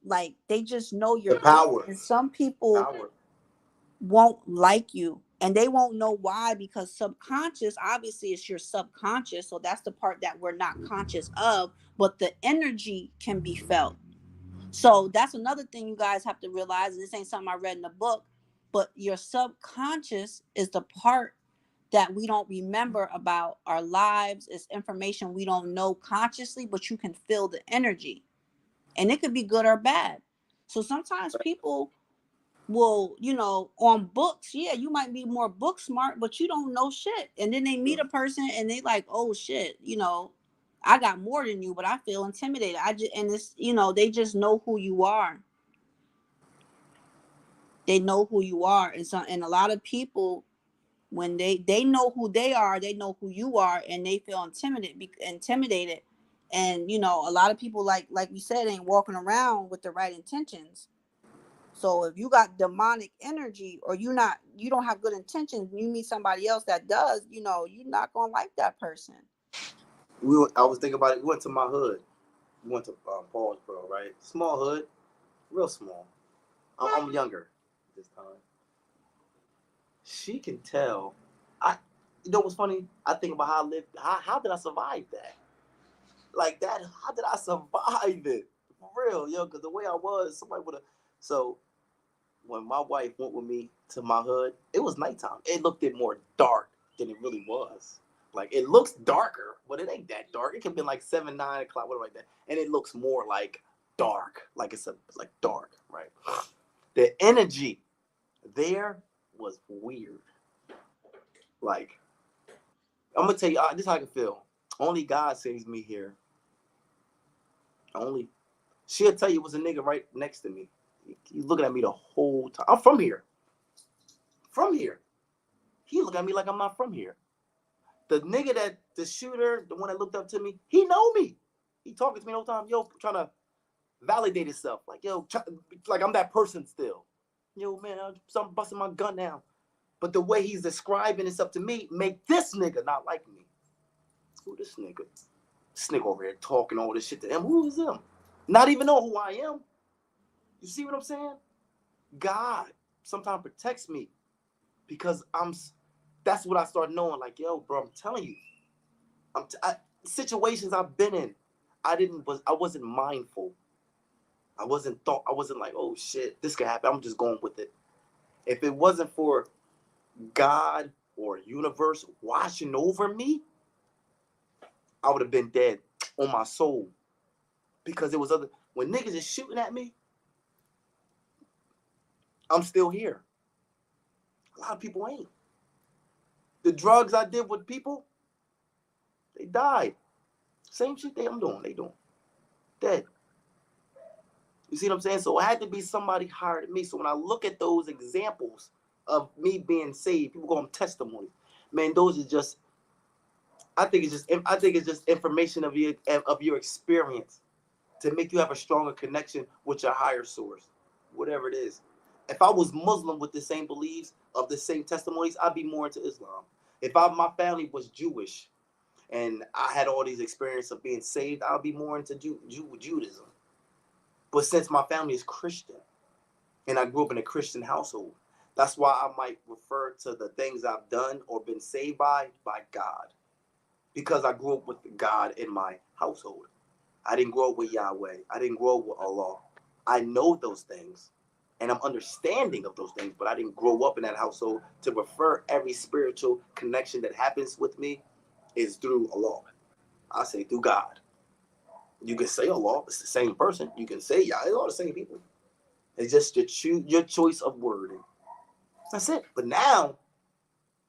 like, they just know The you're power. And some people Power. won't like you, and they won't know why, because subconscious, obviously it's your subconscious, so that's the part that we're not conscious of, but the energy can be felt. So that's another thing you guys have to realize, and this ain't something I read in the book, but your subconscious is the part that we don't remember about our lives. It's information we don't know consciously, but you can feel the energy, and it could be good or bad. So sometimes people will, on books, yeah, you might be more book smart, but you don't know shit. And then they meet a person and they like, oh shit, I got more than you, but I feel intimidated. And it's, they just know who you are. They know who you are. And a lot of people, when they know who they are, they know who you are, and they feel intimidated. And a lot of people, like we said, ain't walking around with the right intentions. So if you got demonic energy, or you don't have good intentions, you meet somebody else that does, you're not gonna like that person. I was thinking about it. We went to my hood. We went to Paulsboro, right? Small hood, real small. I'm younger this time. She can tell. You know what's funny? I think about how I lived. How did I survive that? Like that? How did I survive it? For real, yo. Because the way I was, somebody would have. So when my wife went with me to my hood, it was nighttime. It looked more dark than it really was. Like, it looks darker, but it ain't that dark. It could be like 7, 9 o'clock, whatever like that. And it looks more like dark. Like it's like dark, right? The energy there was weird. Like, I'm gonna tell you, this is how I can feel. Only God saves me here. Only she'll tell you it was a nigga right next to me. He's looking at me the whole time. I'm from here. From here. He look at me like I'm not from here. The nigga the shooter, the one that looked up to me, he know me. He talking to me the whole time. Yo, trying to validate himself. Like, yo, like I'm that person still. Yo, man, I'm busting my gun now. But the way he's describing himself to me make this nigga not like me. Who this nigga? This nigga over here talking all this shit to him. Who is him? Not even know who I am. You see what I'm saying? God sometimes protects me because that's what I start knowing. Like, yo, bro, I'm telling you, situations I've been in, I wasn't mindful. I wasn't like, oh shit, this could happen. I'm just going with it. If it wasn't for God or universe watching over me, I would have been dead on my soul. Because it was when niggas is shooting at me, I'm still here. A lot of people ain't. The drugs I did with people, they died. Same shit I'm doing, they doing. Dead. You see what I'm saying? So it had to be somebody higher than me. So when I look at those examples of me being saved, people call them testimonies. Man, those are just, I think it's just information of your experience to make you have a stronger connection with your higher source, whatever it is. If I was Muslim with the same beliefs of the same testimonies, I'd be more into Islam. If my family was Jewish and I had all these experiences of being saved, I'd be more into Judaism. But since my family is Christian and I grew up in a Christian household, that's why I might refer to the things I've done or been saved by God. Because I grew up with God in my household. I didn't grow up with Yahweh. I didn't grow up with Allah. I know those things and I'm understanding of those things, but I didn't grow up in that household to refer every spiritual connection that happens with me is through Allah. I say through God. You can say Allah, it's the same person. You can say Yah, it's all the same people. It's just your choice of wording. That's it. But now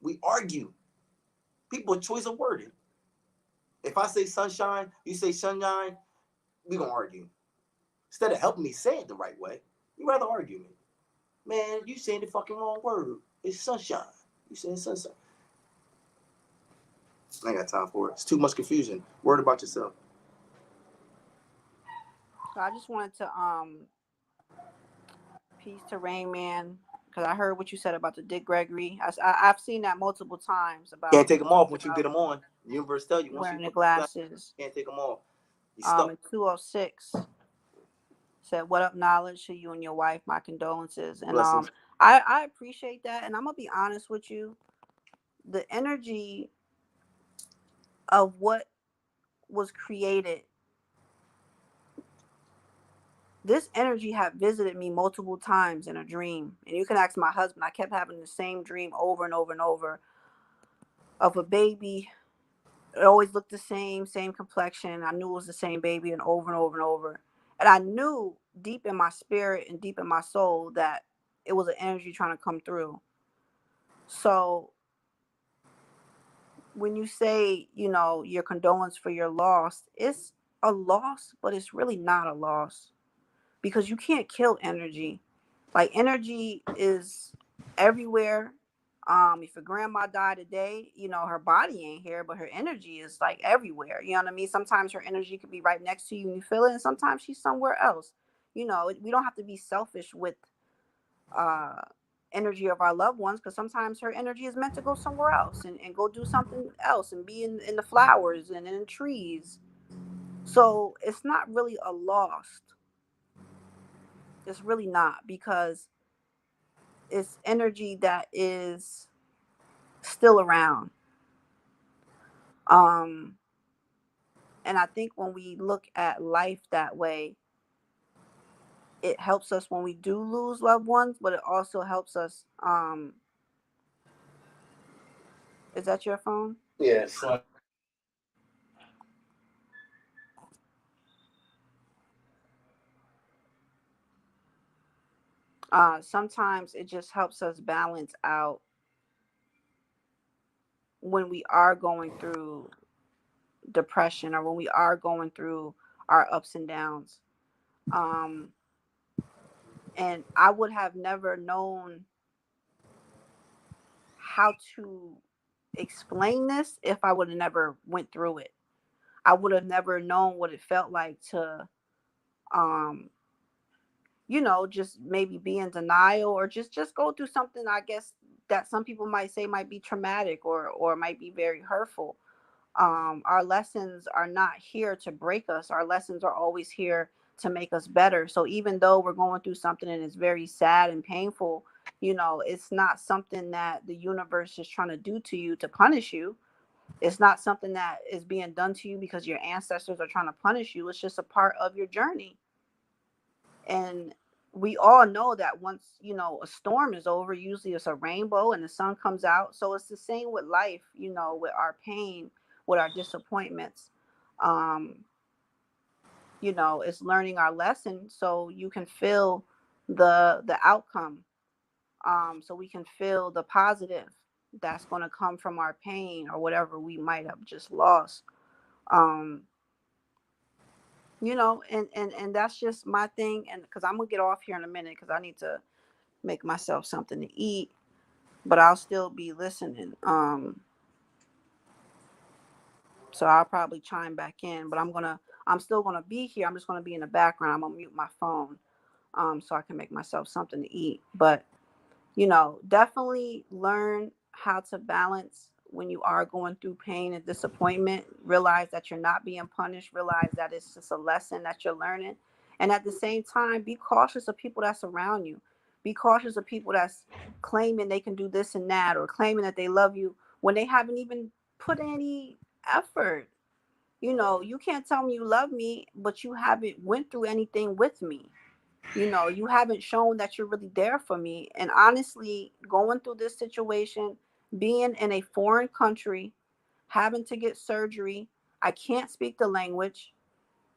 we argue. People choice of wording. If I say sunshine, you say sunshine, we gonna argue. Instead of helping me say it the right way, you rather argue me. Man, you saying the fucking wrong word. It's sunshine. You saying sunshine. I ain't got time for it. It's too much confusion. Word about yourself. So I just wanted to peace to Rain Man, because I heard what you said about the Dick Gregory. I've seen that multiple times Can't about take them off once you get them on. The universe tell you once you wearing the put them on, glasses. can't take them off. You stuck. In 206 said, "What up, knowledge to you and your wife? My condolences." And Blessings. I appreciate that, and I'm gonna be honest with you. The energy of what was created, this energy had visited me multiple times in a dream. And you can ask my husband. I kept having the same dream over and over and over of a baby. It always looked the same complexion. I knew it was the same baby, and over and over and over. And I knew deep in my spirit and deep in my soul that it was an energy trying to come through. So when you say, your condolence for your loss, it's a loss, but it's really not a loss, because you can't kill energy. Like, energy is everywhere. If your grandma died today, her body ain't here, but her energy is like everywhere. You know what I mean? Sometimes her energy could be right next to you and you feel it, and sometimes she's somewhere else. We don't have to be selfish with uh energy of our loved ones, because sometimes her energy is meant to go somewhere else and go do something else and be in the flowers and in the trees. So it's not really a loss. It's really not, because it's energy that is still around. And I think when we look at life that way, it helps us when we do lose loved ones, but it also helps us. Is that your phone? Yes. Sometimes it just helps us balance out when we are going through depression, or when we are going through our ups and downs. Um, and I would have never known how to explain this if I would have never went through it. I would have never known what it felt like to, um, just maybe be in denial, or just go through something, I guess, that some people might say might be traumatic, or might be very hurtful. Our lessons are not here to break us. Our lessons are always here to make us better. So even though we're going through something and it's very sad and painful, it's not something that the universe is trying to do to you to punish you. It's not something that is being done to you because your ancestors are trying to punish you. It's just a part of your journey. And we all know that once, a storm is over, usually it's a rainbow and the sun comes out. So it's the same with life, with our pain, with our disappointments. Um, it's learning our lesson so you can feel the outcome. So we can feel the positive that's going to come from our pain or whatever we might have just lost. Um, and that's just my thing. And because I'm gonna get off here in a minute, because I need to make myself something to eat, but I'll still be listening. So I'll probably chime back in, but I'm still gonna be here. I'm just gonna be in the background. I'm gonna mute my phone, so I can make myself something to eat. But definitely learn how to balance when you are going through pain and disappointment. Realize that you're not being punished. Realize that it's just a lesson that you're learning. And at the same time, be cautious of people that's around you. Be cautious of people that's claiming they can do this and that, or claiming that they love you when they haven't even put any effort. You can't tell me you love me, but you haven't went through anything with me. You haven't shown that you're really there for me. And honestly, going through this situation, being in a foreign country, having to get surgery, I can't speak the language.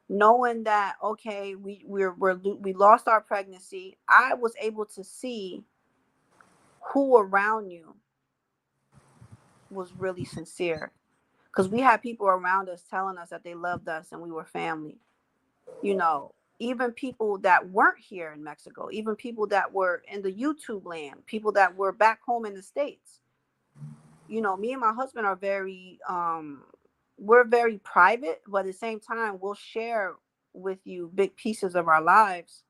Knowing that, okay, we lost our pregnancy, I was able to see who around you was really sincere, because we had people around us telling us that they loved us and we were family. You know, even people that weren't here in Mexico, even people that were in the YouTube land, people that were back home in the States. You know, me and my husband are very we're very private, but at the same time we'll share with you big pieces of our lives.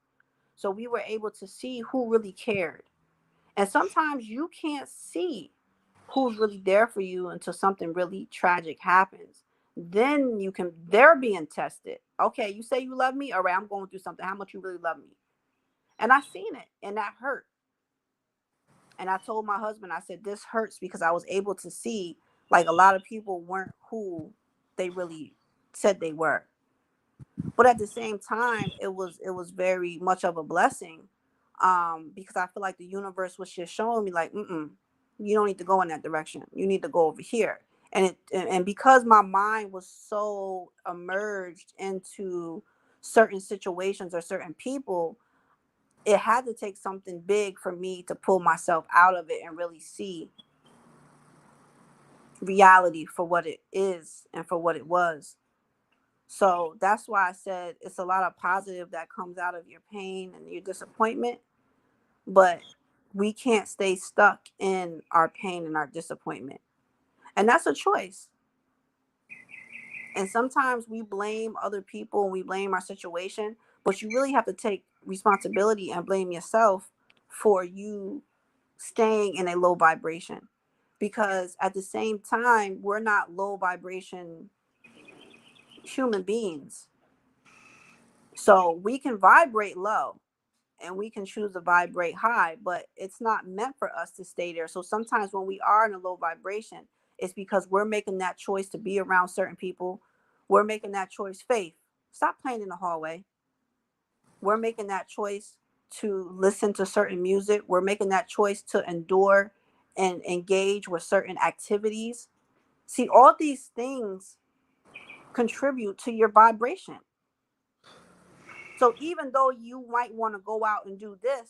So we were able to see who really cared. And sometimes you can't see who's really there for you until something really tragic happens. Then they're being tested. Okay, you say you love me. All right, I'm going through something. How much you really love me? And I seen it, and that hurt. And I told my husband, I said, this hurts because I was able to see like a lot of people weren't who they really said they were. But at the same time, it was very much of a blessing, because I feel like the universe was just showing me like, you don't need to go in that direction. You need to go over here. And because my mind was so immersed into certain situations or certain people, it had to take something big for me to pull myself out of it and really see reality for what it is and for what it was. So that's why I said it's a lot of positive that comes out of your pain and your disappointment, but we can't stay stuck in our pain and our disappointment. And that's a choice. And sometimes we blame other people and we blame our situation, but you really have to take responsibility and blame yourself for you staying in a low vibration. Because at the same time, we're not low vibration human beings. So we can vibrate low and we can choose to vibrate high, but it's not meant for us to stay there. So sometimes when we are in a low vibration, it's because we're making that choice to be around certain people. We're making that choice. Faith, stop playing in the hallway. We're making that choice to listen to certain music. We're making that choice to endure and engage with certain activities. See, all these things contribute to your vibration. So even though you might want to go out and do this,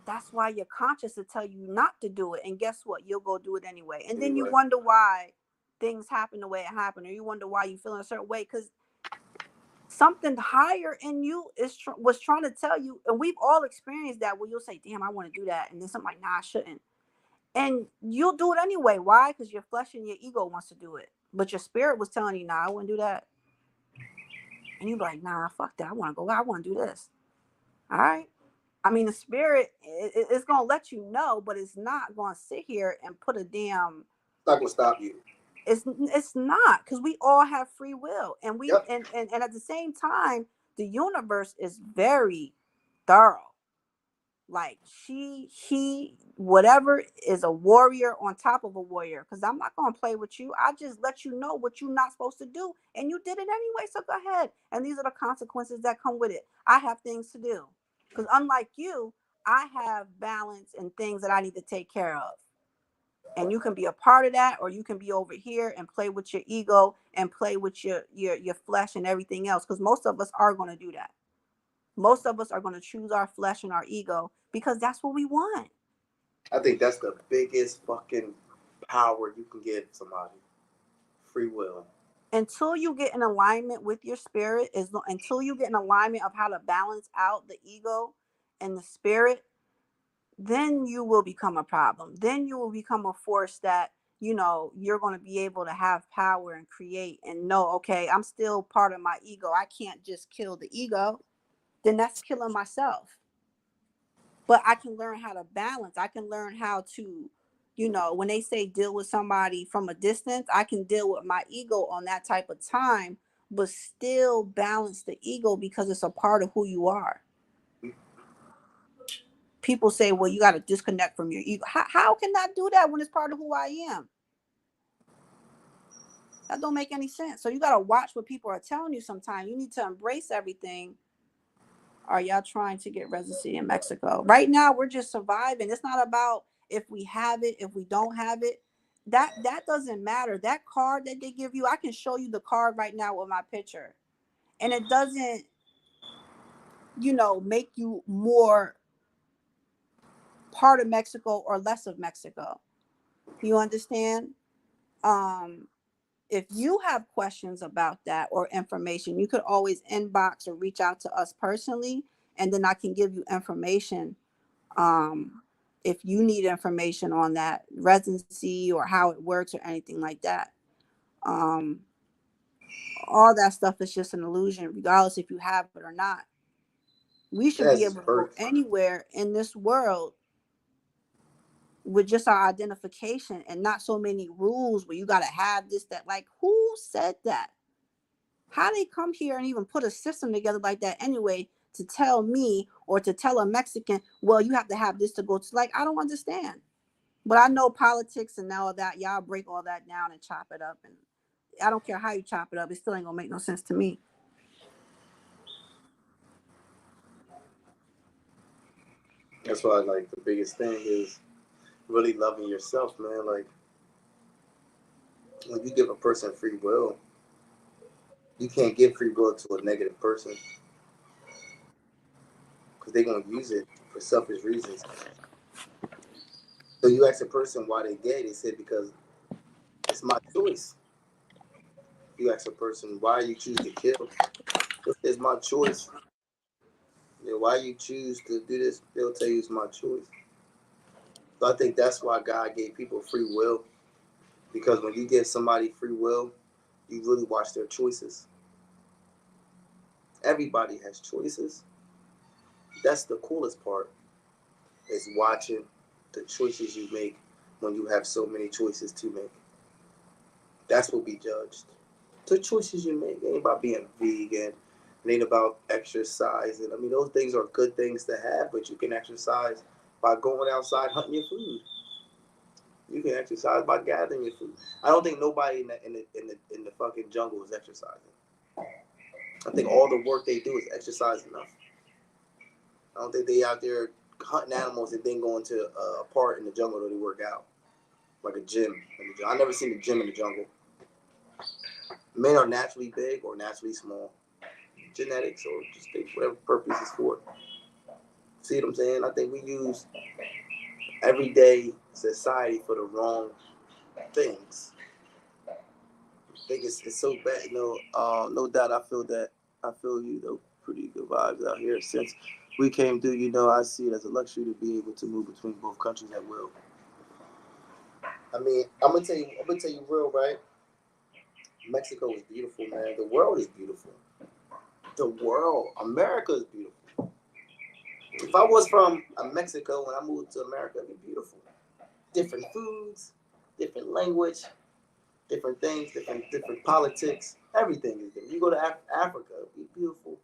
that's why your conscious will tell you not to do it. And guess what? You'll go do it anyway. And then you wonder why things happen the way it happened, or you wonder why you feel in a certain way, because something higher in you was trying to tell you. And we've all experienced that, where you'll say, damn, I want to do that. And then something like, nah, I shouldn't. And you'll do it anyway. Why? Because your flesh and your ego wants to do it. But your spirit was telling you, nah, I wouldn't do that. And you're like, nah, fuck that. I want to go. I want to do this. All right. I mean, the spirit it's going to let you know, but it's not going to sit here and put a damn. It's not going to stop you. It's not, because we all have free will, and we Yep. and at the same time, the universe is very thorough. Like he whatever is a warrior on top of a warrior, because I'm not going to play with you. I just let you know what you're not supposed to do, and you did it anyway, so go ahead. And these are the consequences that come with it. I have things to do, because unlike you, I have balance and things that I need to take care of. And you can be a part of that, or you can be over here and play with your ego and play with your flesh and everything else, because most of us are going to do that. Most of us are going to choose our flesh and our ego because that's what we want. I think that's the biggest fucking power you can give somebody. Free will. Until you get in alignment with your spirit, until you get in alignment of how to balance out the ego and the spirit, then you will become a problem. Then you will become a force that, you're going to be able to have power and create and know, okay, I'm still part of my ego. I can't just kill the ego. Then that's killing myself. But I can learn how to balance. I can learn how to, when they say deal with somebody from a distance, I can deal with my ego on that type of time, but still balance the ego because it's a part of who you are. People say, well, you got to disconnect from your ego. How can I do that when it's part of who I am? That don't make any sense. So you got to watch what people are telling you sometimes. You need to embrace everything. Are y'all trying to get residency in Mexico? Right now, we're just surviving. It's not about if we have it, if we don't have it. that doesn't matter. That card that they give you, I can show you the card right now with my picture, and it doesn't, make you more part of Mexico or less of Mexico. You understand? Um, if you have questions about that or information, you could always inbox or reach out to us personally, and then I can give you information. If you need information on that residency or how it works or anything like that. All that stuff is just an illusion, regardless if you have it or not. We should be That's able to go perfect. anywhere in this world with just our identification and not so many rules where you got to have this, that. Like, who said that? How they come here and even put a system together like that anyway to tell me or to tell a Mexican, well, you have to have this to go to, like, I don't understand. But I know politics and all that, y'all break all that down and chop it up. And I don't care how you chop it up, it still ain't gonna make no sense to me. That's why, like, the biggest thing is really loving yourself, man. Like, when you give a person free will, you can't give free will to a negative person because they're gonna use it for selfish reasons. So you ask a person why they gay, they said because it's my choice. You ask a person why you choose to kill, it's my choice. Why you choose to do this, they'll tell you it's my choice. So I think that's why God gave people free will, because when you give somebody free will, you really watch their choices. Everybody has choices. That's the coolest part, is watching the choices you make when you have so many choices to make. That's what we judged. The choices you make. It ain't about being vegan. It ain't about exercising. I mean, those things are good things to have, but you can exercise by going outside hunting your food. You can exercise by gathering your food. I don't think nobody in the fucking jungle is exercising. I think all the work they do is exercise enough. I don't think they out there hunting animals and then going to a part in the jungle that they work out, like a gym. I never seen a gym in the jungle. Men are naturally big or naturally small. Genetics or just whatever purpose is for it. See what I'm saying? I think we use everyday society for the wrong things. I think it's so bad. No doubt. I feel that. I feel you though. Pretty good vibes out here. Since we came through, I see it as a luxury to be able to move between both countries at will. I mean, I'm gonna tell you real, right? Mexico is beautiful, man. The world is beautiful. America is beautiful. If I was from Mexico when I moved to America, it'd be beautiful. Different foods, different language, different things, different politics. Everything is different. You go to Africa, it'd be beautiful.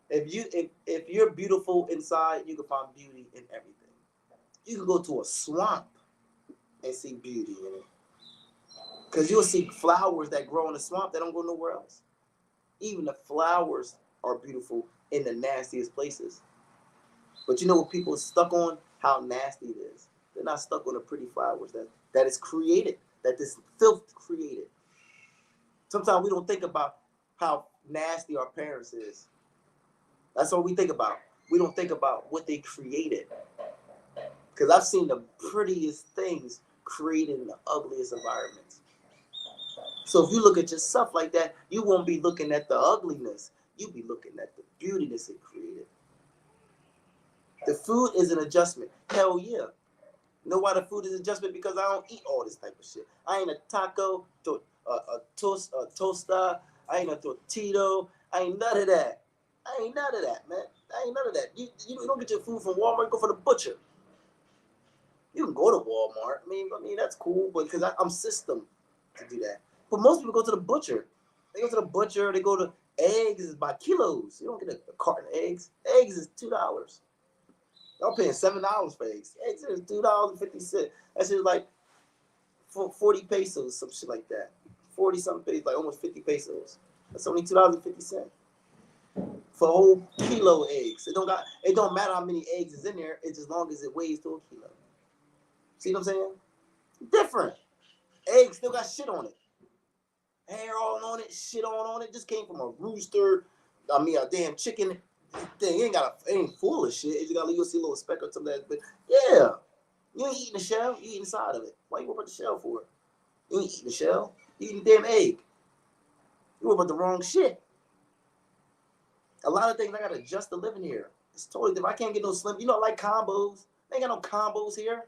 If you're beautiful inside, you can find beauty in everything. You can go to a swamp and see beauty in it. Because you'll see flowers that grow in the swamp that don't go nowhere else. Even the flowers are beautiful in the nastiest places. But you know what people are stuck on? How nasty it is. They're not stuck on the pretty flowers that is created, that this filth created. Sometimes we don't think about how nasty our parents is. That's all we think about. We don't think about what they created. Because I've seen the prettiest things created in the ugliest environments. So if you look at yourself like that, you won't be looking at the ugliness. You'll be looking at the beautiness it created. The food is an adjustment. Hell yeah. You know why the food is an adjustment? Because I don't eat all this type of shit. I ain't a taco, a tosta, I ain't a tortito. I ain't none of that. Man. I ain't none of that. You don't get your food from Walmart, go for the butcher. You can go to Walmart. I mean that's cool, but because I'm system to do that. But most people go to the butcher. They go to the butcher. They go to eggs by kilos. You don't get a carton of eggs. Eggs is $2. Y'all paying $7 for eggs. Eggs is $2.50. That's just like 40 pesos, some shit like that. 40 something pesos, like almost 50 pesos. That's only $2.50 for a whole kilo of eggs. It don't matter how many eggs is in there. It's as long as it weighs to a kilo. See what I'm saying? Different. Egg still got shit on it. Hair all on it, shit on it. Just came from a rooster. I mean, a damn chicken thing. It ain't full of shit. You gotta, you'll see a little speck or something. But yeah, you ain't eating the shell. You eating inside of it. Why you worry about the shell for? You ain't eating the shell. You eating the damn egg. You worry about the wrong shit. A lot of things I gotta adjust to living here. It's totally different. I can't get no slim. You know, I like combos. They ain't got no combos here.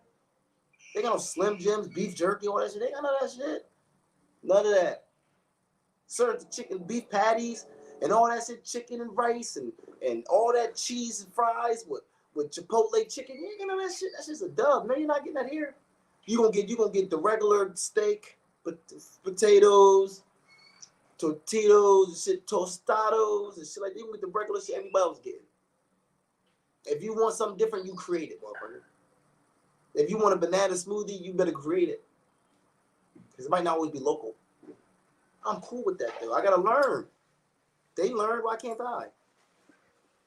They got no Slim Jims, beef jerky, all that shit. They got none of that shit. None of that. Certain chicken, beef patties, and all that shit, chicken and rice, and all that cheese and fries with Chipotle chicken. You ain't getting none of that shit. That's just a dub. No, you're not getting that here. You gonna get the regular steak, potatoes, tortillas, and shit, tostados, and shit like that. You can get the regular shit anybody else getting. If you want something different, you create it, motherfucker. If you want a banana smoothie, you better create it. Because it might not always be local. I'm cool with that, though. I got to learn. They learn, why can't I?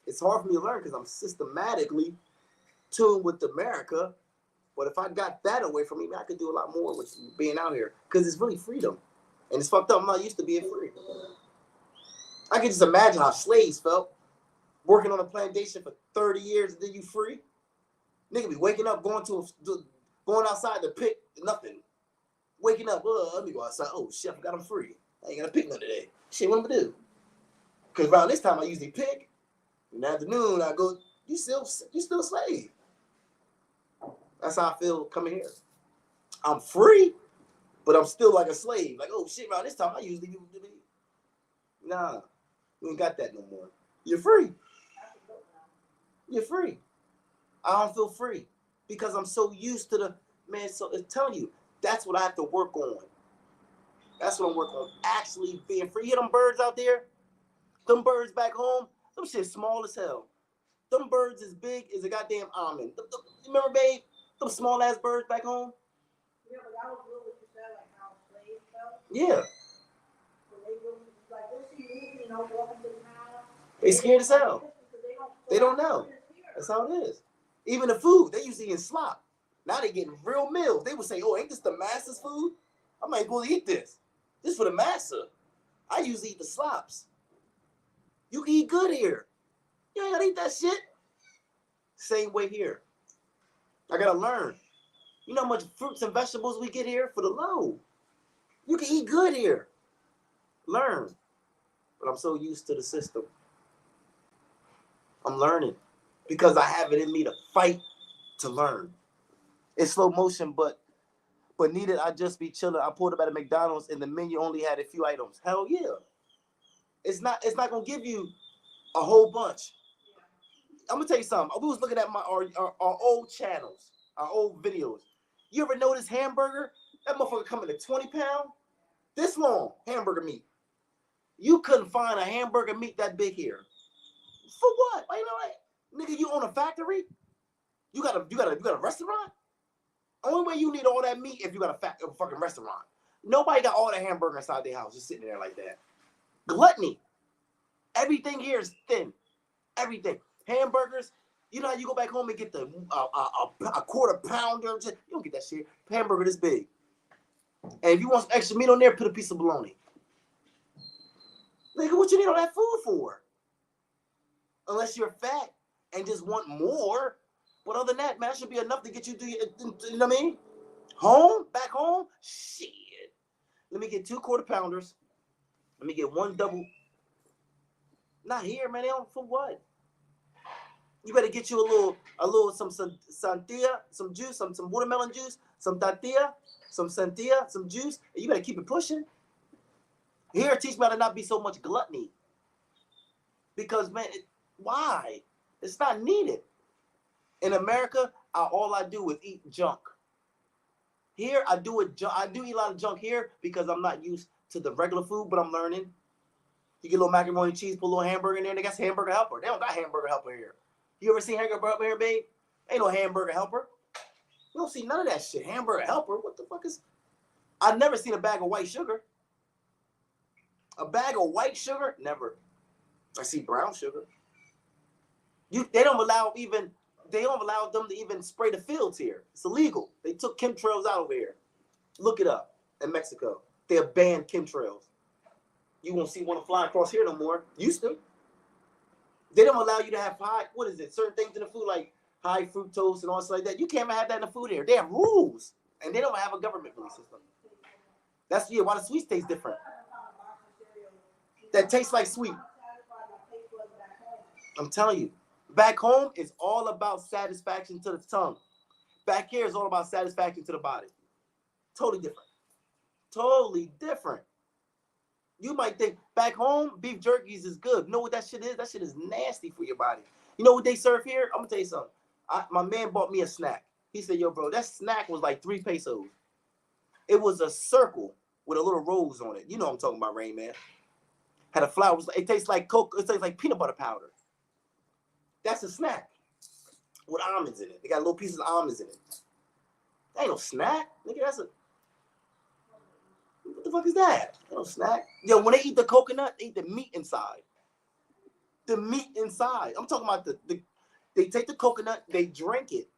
It's hard for me to learn because I'm systematically tuned with America. But if I got that away from me, I could do a lot more with being out here. Because it's really freedom. And it's fucked up. I'm not used to being free. I can just imagine how slaves felt. Working on a plantation for 30 years and then you free. Nigga be waking up, going outside to pick nothing. Waking up, let me go outside. Oh shit, I forgot I'm free. I ain't gonna pick none today. Shit, what am I gonna do? Because around this time I usually pick. In the afternoon I go, you still a slave. That's how I feel coming here. I'm free, but I'm still like a slave. Like, oh shit, around this time I usually do. Nah, you ain't got that no more. You're free. You're free. I don't feel free because I'm so used to so it's telling you, that's what I have to work on. That's what I'm working on, actually being free. You hear them birds out there? Them birds back home, them shit small as hell. Them birds as big as a goddamn almond. Remember, babe? Them small ass birds back home? Yeah, but that was what you said, like how slaves felt. Yeah. So they see you know, walking to the town. They scared as hell. They don't know. That's how it is. Even the food, they used to eat slop. Now they getting real meals. They would say, oh, ain't this the master's food? I might go eat this. This for the master. I usually eat the slops. You can eat good here. You ain't gotta eat that shit. Same way here. I gotta learn. You know how much fruits and vegetables we get here for the low? You can eat good here. Learn. But I'm so used to the system. I'm learning. Because I have it in me to fight to learn. It's slow motion, but needed I just be chilling. I pulled up at a McDonald's and the menu only had a few items. Hell yeah. It's not gonna give you a whole bunch. I'm gonna tell you something. We was looking at our old channels, our old videos. You ever notice hamburger? That motherfucker coming to 20 pounds? This long, hamburger meat. You couldn't find a hamburger meat that big here. For what? You know what? Nigga, you own a factory? You got a restaurant? Only way you need all that meat if you got a fucking restaurant. Nobody got all the hamburger inside their house just sitting there like that. Gluttony. Everything here is thin. Everything. Hamburgers. You know how you go back home and get the a quarter pounder? You don't get that shit. Hamburger this big. And if you want some extra meat on there, put a piece of bologna. Nigga, what you need all that food for? Unless you're fat and just want more. But other than that, man, that should be enough to get you through. You know what I mean? Home? Back home? Shit. Let me get 2 quarter pounders. Let me get 1 double. Not here, man. They don't, for what? You better get you some santilla, some juice, some watermelon juice, some tortilla, some santilla, some juice, and you better keep it pushing. Here, teach me how to not be so much gluttony. Because, man, why? It's not needed. In America, all I do is eat junk. Here, I do eat a lot of junk here because I'm not used to the regular food, but I'm learning. You get a little macaroni and cheese, put a little hamburger in there, and they got hamburger helper. They don't got hamburger helper here. You ever seen hamburger helper here, babe? Ain't no hamburger helper. You don't see none of that shit. Hamburger helper? What the fuck is... I've never seen a bag of white sugar. A bag of white sugar? Never. I see brown sugar. They don't allow them to even spray the fields here. It's illegal. They took chemtrails out over here. Look it up. in Mexico. They have banned chemtrails. You won't see one flying across here no more. Used to. They don't allow you to have certain things in the food like high fructose and all stuff like that. You can't have that in the food here. They have rules, and they don't have a government police system. That's why the sweets taste different. That tastes like sweet. I'm telling you, back home is all about satisfaction to the tongue. Back here is all about satisfaction to the body. Totally different. Totally different. You might think back home, beef jerkies is good. You know what that shit is? That shit is nasty for your body. You know what they serve here? I'm gonna tell you something. My man bought me a snack. He said, yo, bro, that snack was like 3 pesos. It was a circle with a little rose on it. You know what I'm talking about, Rain Man. Had a flower. It tastes like Coke. It tastes like peanut butter powder. That's a snack with almonds in it. They got little pieces of almonds in it. That ain't no snack. Nigga, that's a... What the fuck is that? No snack. Yo, when they eat the coconut, they eat the meat inside. The meat inside. I'm talking about they take the coconut, they drink it,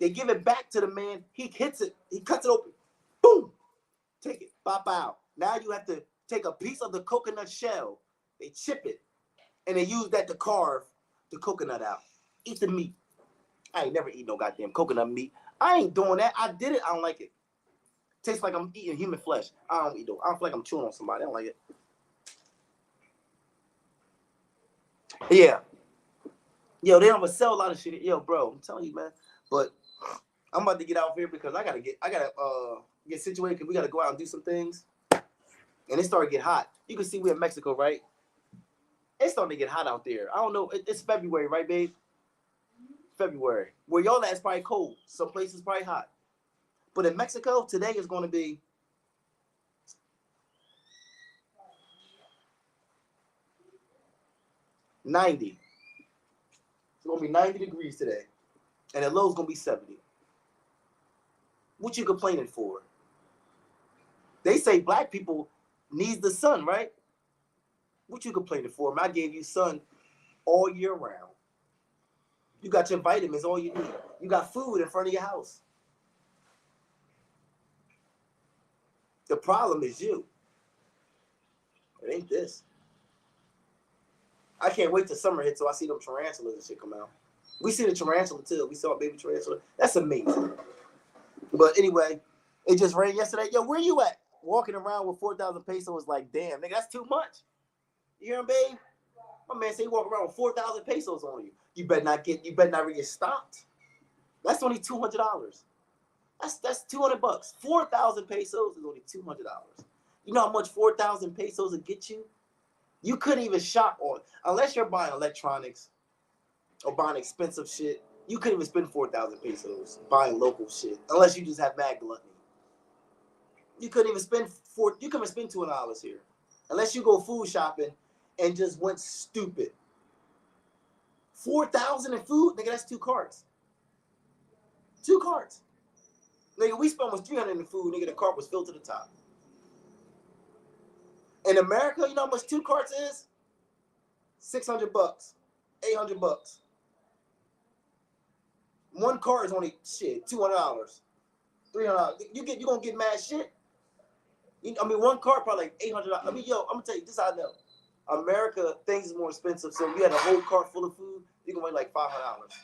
they give it back to the man. He hits it, he cuts it open. Boom. Take it. Pop out. Now you have to take a piece of the coconut shell. They chip it, and they use that to carve the coconut out. Eat the meat. I ain't never eat no goddamn coconut meat. I ain't doing that. I did it. I don't like it. Tastes like I'm eating human flesh. I don't eat though. I don't feel like I'm chewing on somebody. I don't like it. Yeah. Yo, they don't sell a lot of shit. Yo, bro, I'm telling you, man. But I'm about to get out here because I gotta get situated because we gotta go out and do some things. And it started to get hot. You can see we're in Mexico, right? It's starting to get hot out there. I don't know. It's February, right, babe? February. Where y'all at is probably cold. Some places probably hot. But in Mexico, today is going to be 90. It's going to be 90 degrees today. And the low is going to be 70. What you complaining for? They say black people need the sun, right? What you complaining for? I gave you sun all year round. You got your vitamins, all you need. You got food in front of your house. The problem is you. It ain't this. I can't wait till summer hits so I see them tarantulas and shit come out. We see the tarantula too. We saw a baby tarantula. That's amazing. But anyway, it just rained yesterday. Yo, where you at? Walking around with 4,000 pesos is like, damn, nigga, that's too much. You hear him, babe? My man said he walk around with 4,000 pesos on you. You better not get stopped. That's only $200. That's $200. 4,000 pesos is only $200. You know how much 4,000 pesos will get you? You couldn't even shop on, unless you're buying electronics or buying expensive shit. You couldn't even spend 4,000 pesos buying local shit, unless you just have mad gluttony. You couldn't even spend $200 here, unless you go food shopping and just went stupid. 4,000 in food, nigga. That's 2 carts. 2 carts. Nigga, we spent almost 300 in food. Nigga, the cart was filled to the top. In America, you know how much 2 carts is? $600, $800. 1 cart is only shit, $200, $300. You gonna get mad shit. 1 cart probably like $800. I'm gonna tell you this. I know, America things is more expensive. So if you had a whole cart full of food, you can make like $500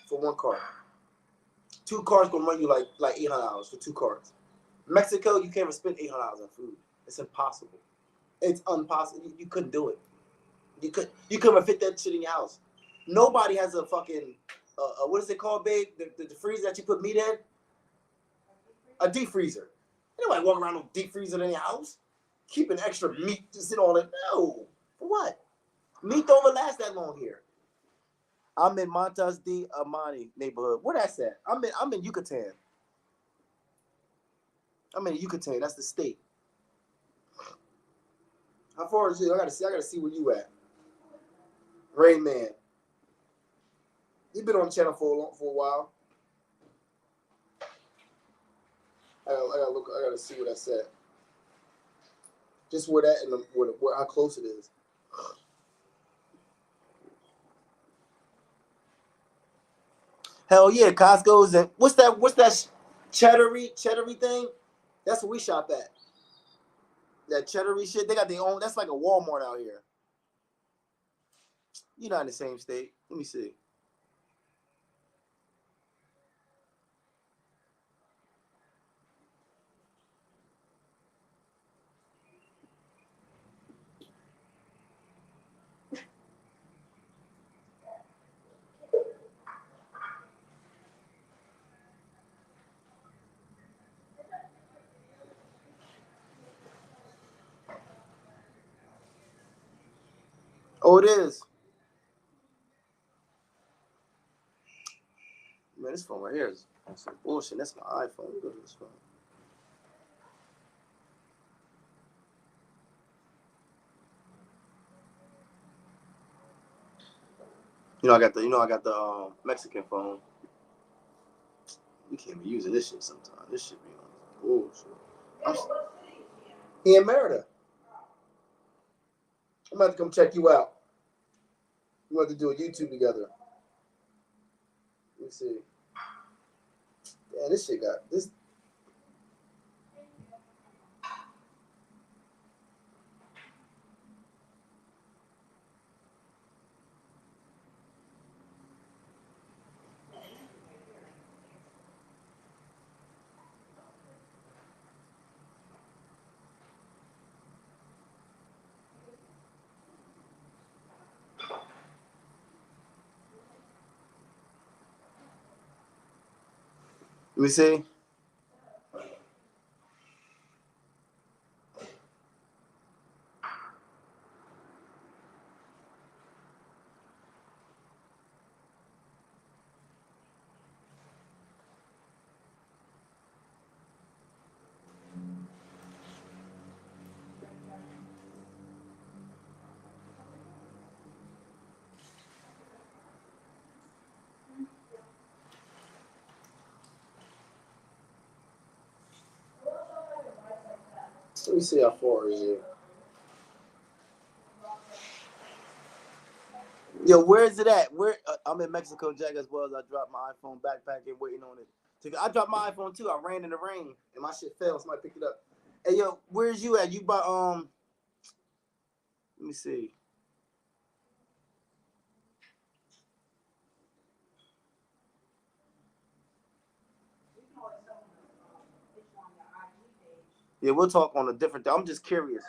for 1 cart. 2 carts gonna run you like $800 for 2 carts. Mexico, you can't even spend $800 on food. It's impossible. It's impossible. You couldn't do it. You couldn't fit that shit in your house. Nobody has a fucking what is it called, babe? The freezer that you put meat in? A deep freezer. Anybody walk around with a deep freezer in your house? Keeping extra meat to sit on it? No. For what? Meat don't even last that long here. I'm in Montes de Amani neighborhood. Where that's at? I'm in Yucatan. I'm in Yucatan. That's the state. How far is it? I gotta see where you at. Rain Man. He been on the channel for a while. I gotta see what that's at. Just where that and how close it is. Hell yeah, Costco's and what's that cheddary thing? That's where we shop at. That cheddar shit, they got their own. That's like a Walmart out here. You're not in the same state. Let me see. Oh, it is. Man, this phone right here is some bullshit. That's my iPhone. Let me go to this phone. I got the Mexican phone. We can't be using this shit sometimes. This shit be on bullshit. He in Merida. I'm about to come check you out. We want to do a YouTube together. Let me see. Damn, this shit got this. Let me see. Let me see how far is it. Yo, where is it at? Where I'm in Mexico, Jack, as well as I dropped my iPhone backpack and waiting on it. I dropped my iPhone too. I ran in the rain and my shit fell. Somebody picked it up. Hey, yo, where's you at? You by Let me see. Yeah, we'll talk on a different day. I'm just curious.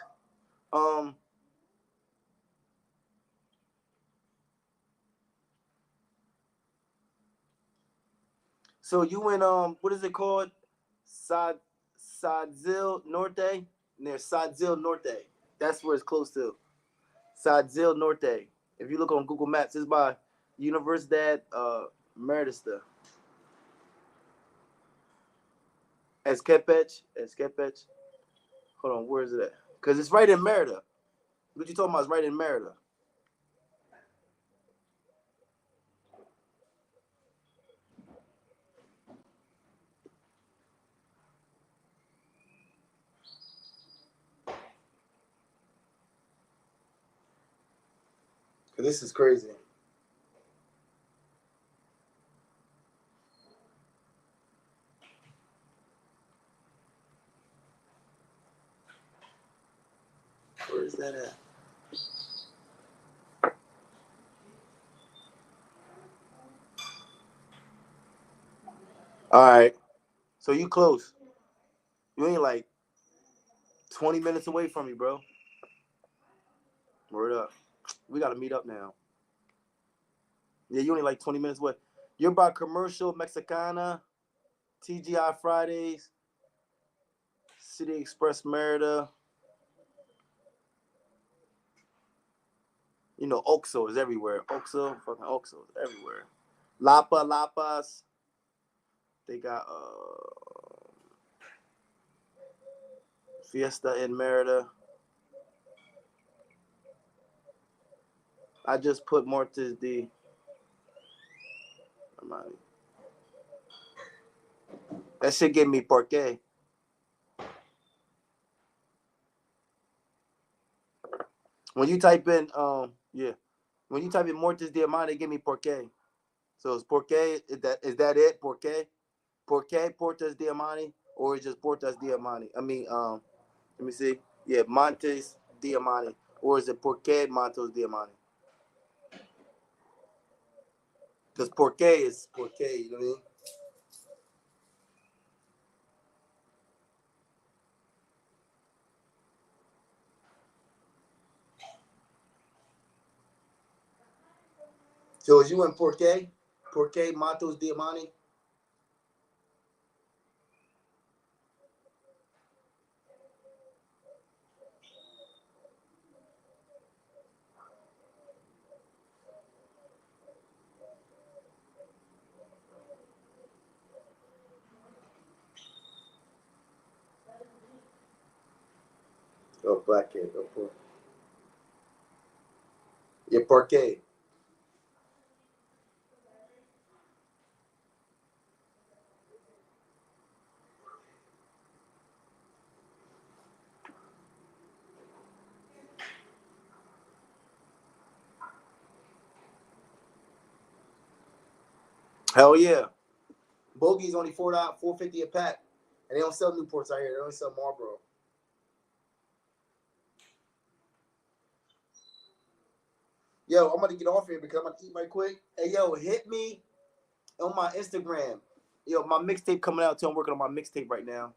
So you in what is it called? Sadzil Norte? Near Sadzil Norte. That's where it's close to. Sadzil Norte. If you look on Google Maps, it's by Universidad Merida. Esquepech. Hold on, where is it at? Because it's right in Merida. What you talking about is right in Merida. This is crazy. Where is that at? All right. So you close. You ain't like 20 minutes away from me, bro. Word up. We got to meet up now. Yeah, you only like 20 minutes away. You're by Commercial Mexicana, TGI Fridays, City Express Merida. Oxo is everywhere. Oxo is everywhere. Lapas. They got Fiesta in Merida. I just put Mortis D. That shit gave me Porque. When you type in when you type in Mortis Diamante, it give me Porque. So it's Porque. Is that it? Porque? Portes Diamante, or is just Portes Diamante? I mean, let me see. Yeah, Montes Diamani. Or is it Porque Montes Diamani? Because Porque is Porque, you know what I mean? So is you in Porque? Porque Montes Diamani? Oh, black kid. Oh, yeah, Porque. Hell yeah. Bogey's only $4.50 a pack. And they don't sell Newports out here. They only sell Marlboro. Yo, I'm gonna get off here because I'm gonna eat right quick. Hey, yo, hit me on my Instagram. Yo, my mixtape coming out too. I'm working on my mixtape right now.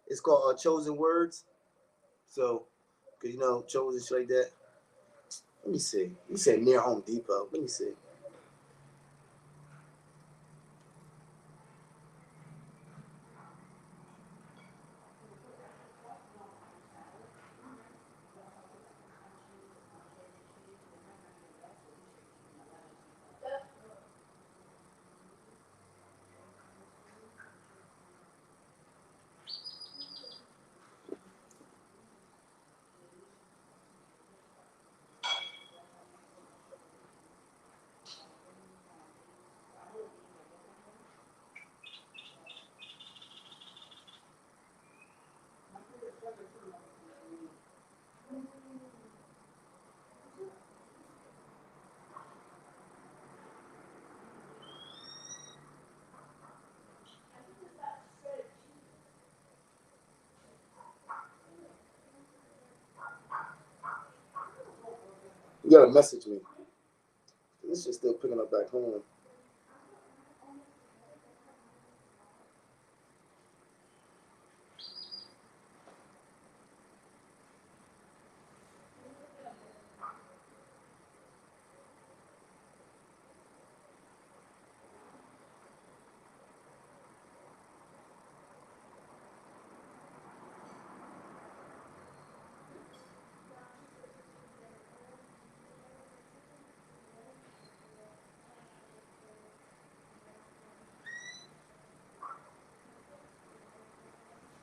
It's called Chosen Words. So, cause you know, chosen shit like that. Let me see. You said near Home Depot. Let me see. You gotta message me. This shit's still picking up back home.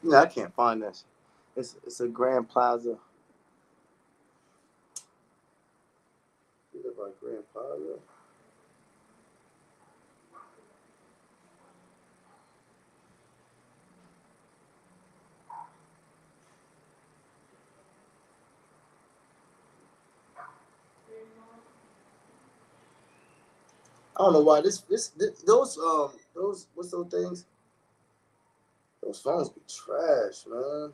Yeah, I can't find this. It's a Grand Plaza. You live by Grand Plaza. I don't know why those what's those things? Those phones be trash, man.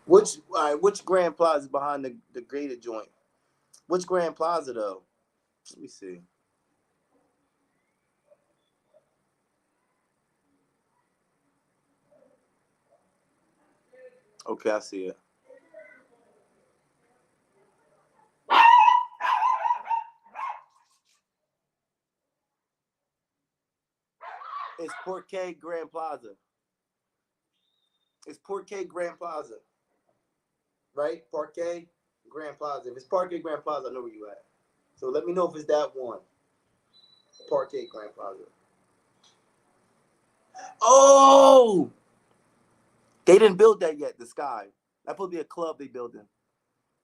Which Grand Plaza is behind the Gator joint? Which Grand Plaza though? Let me see. Okay, I see it. Parquet Grand Plaza. It's Parquet Grand Plaza. Right? Parquet Grand Plaza. If it's Parquet Grand Plaza, I know where you at. So let me know if it's that one. Parquet Grand Plaza. Oh! They didn't build that yet, the Sky. That's supposed to be a club they building.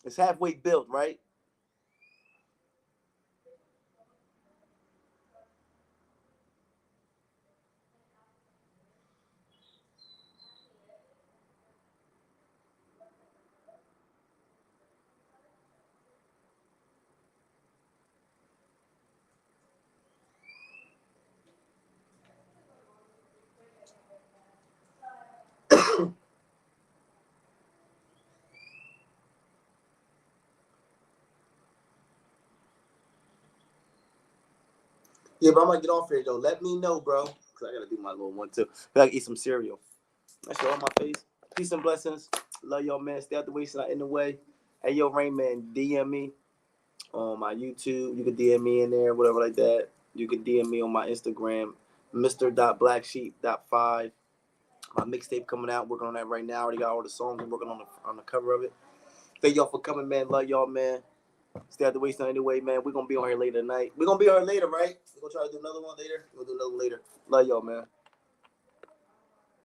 It's halfway built, right? Yeah, but I'm gonna get off here though. Let me know, bro. Cause I gotta do my little one too. I gotta eat some cereal. That's all on my face. Peace and blessings. Love y'all, man. Stay out the way, so not in the way. Hey, yo, Rain Man, DM me on my YouTube. You can DM me in there, whatever like that. You can DM me on my Instagram, Mr.BlackSheep.5. My mixtape coming out. Working on that right now. Already got all the songs. I'm working on the cover of it. Thank y'all for coming, man. Love y'all, man. Stay out the way, so anyway, man. We're gonna be on here later tonight. We're gonna be on here later, right? We're gonna try to do another one later. We'll do another later. Love y'all, man.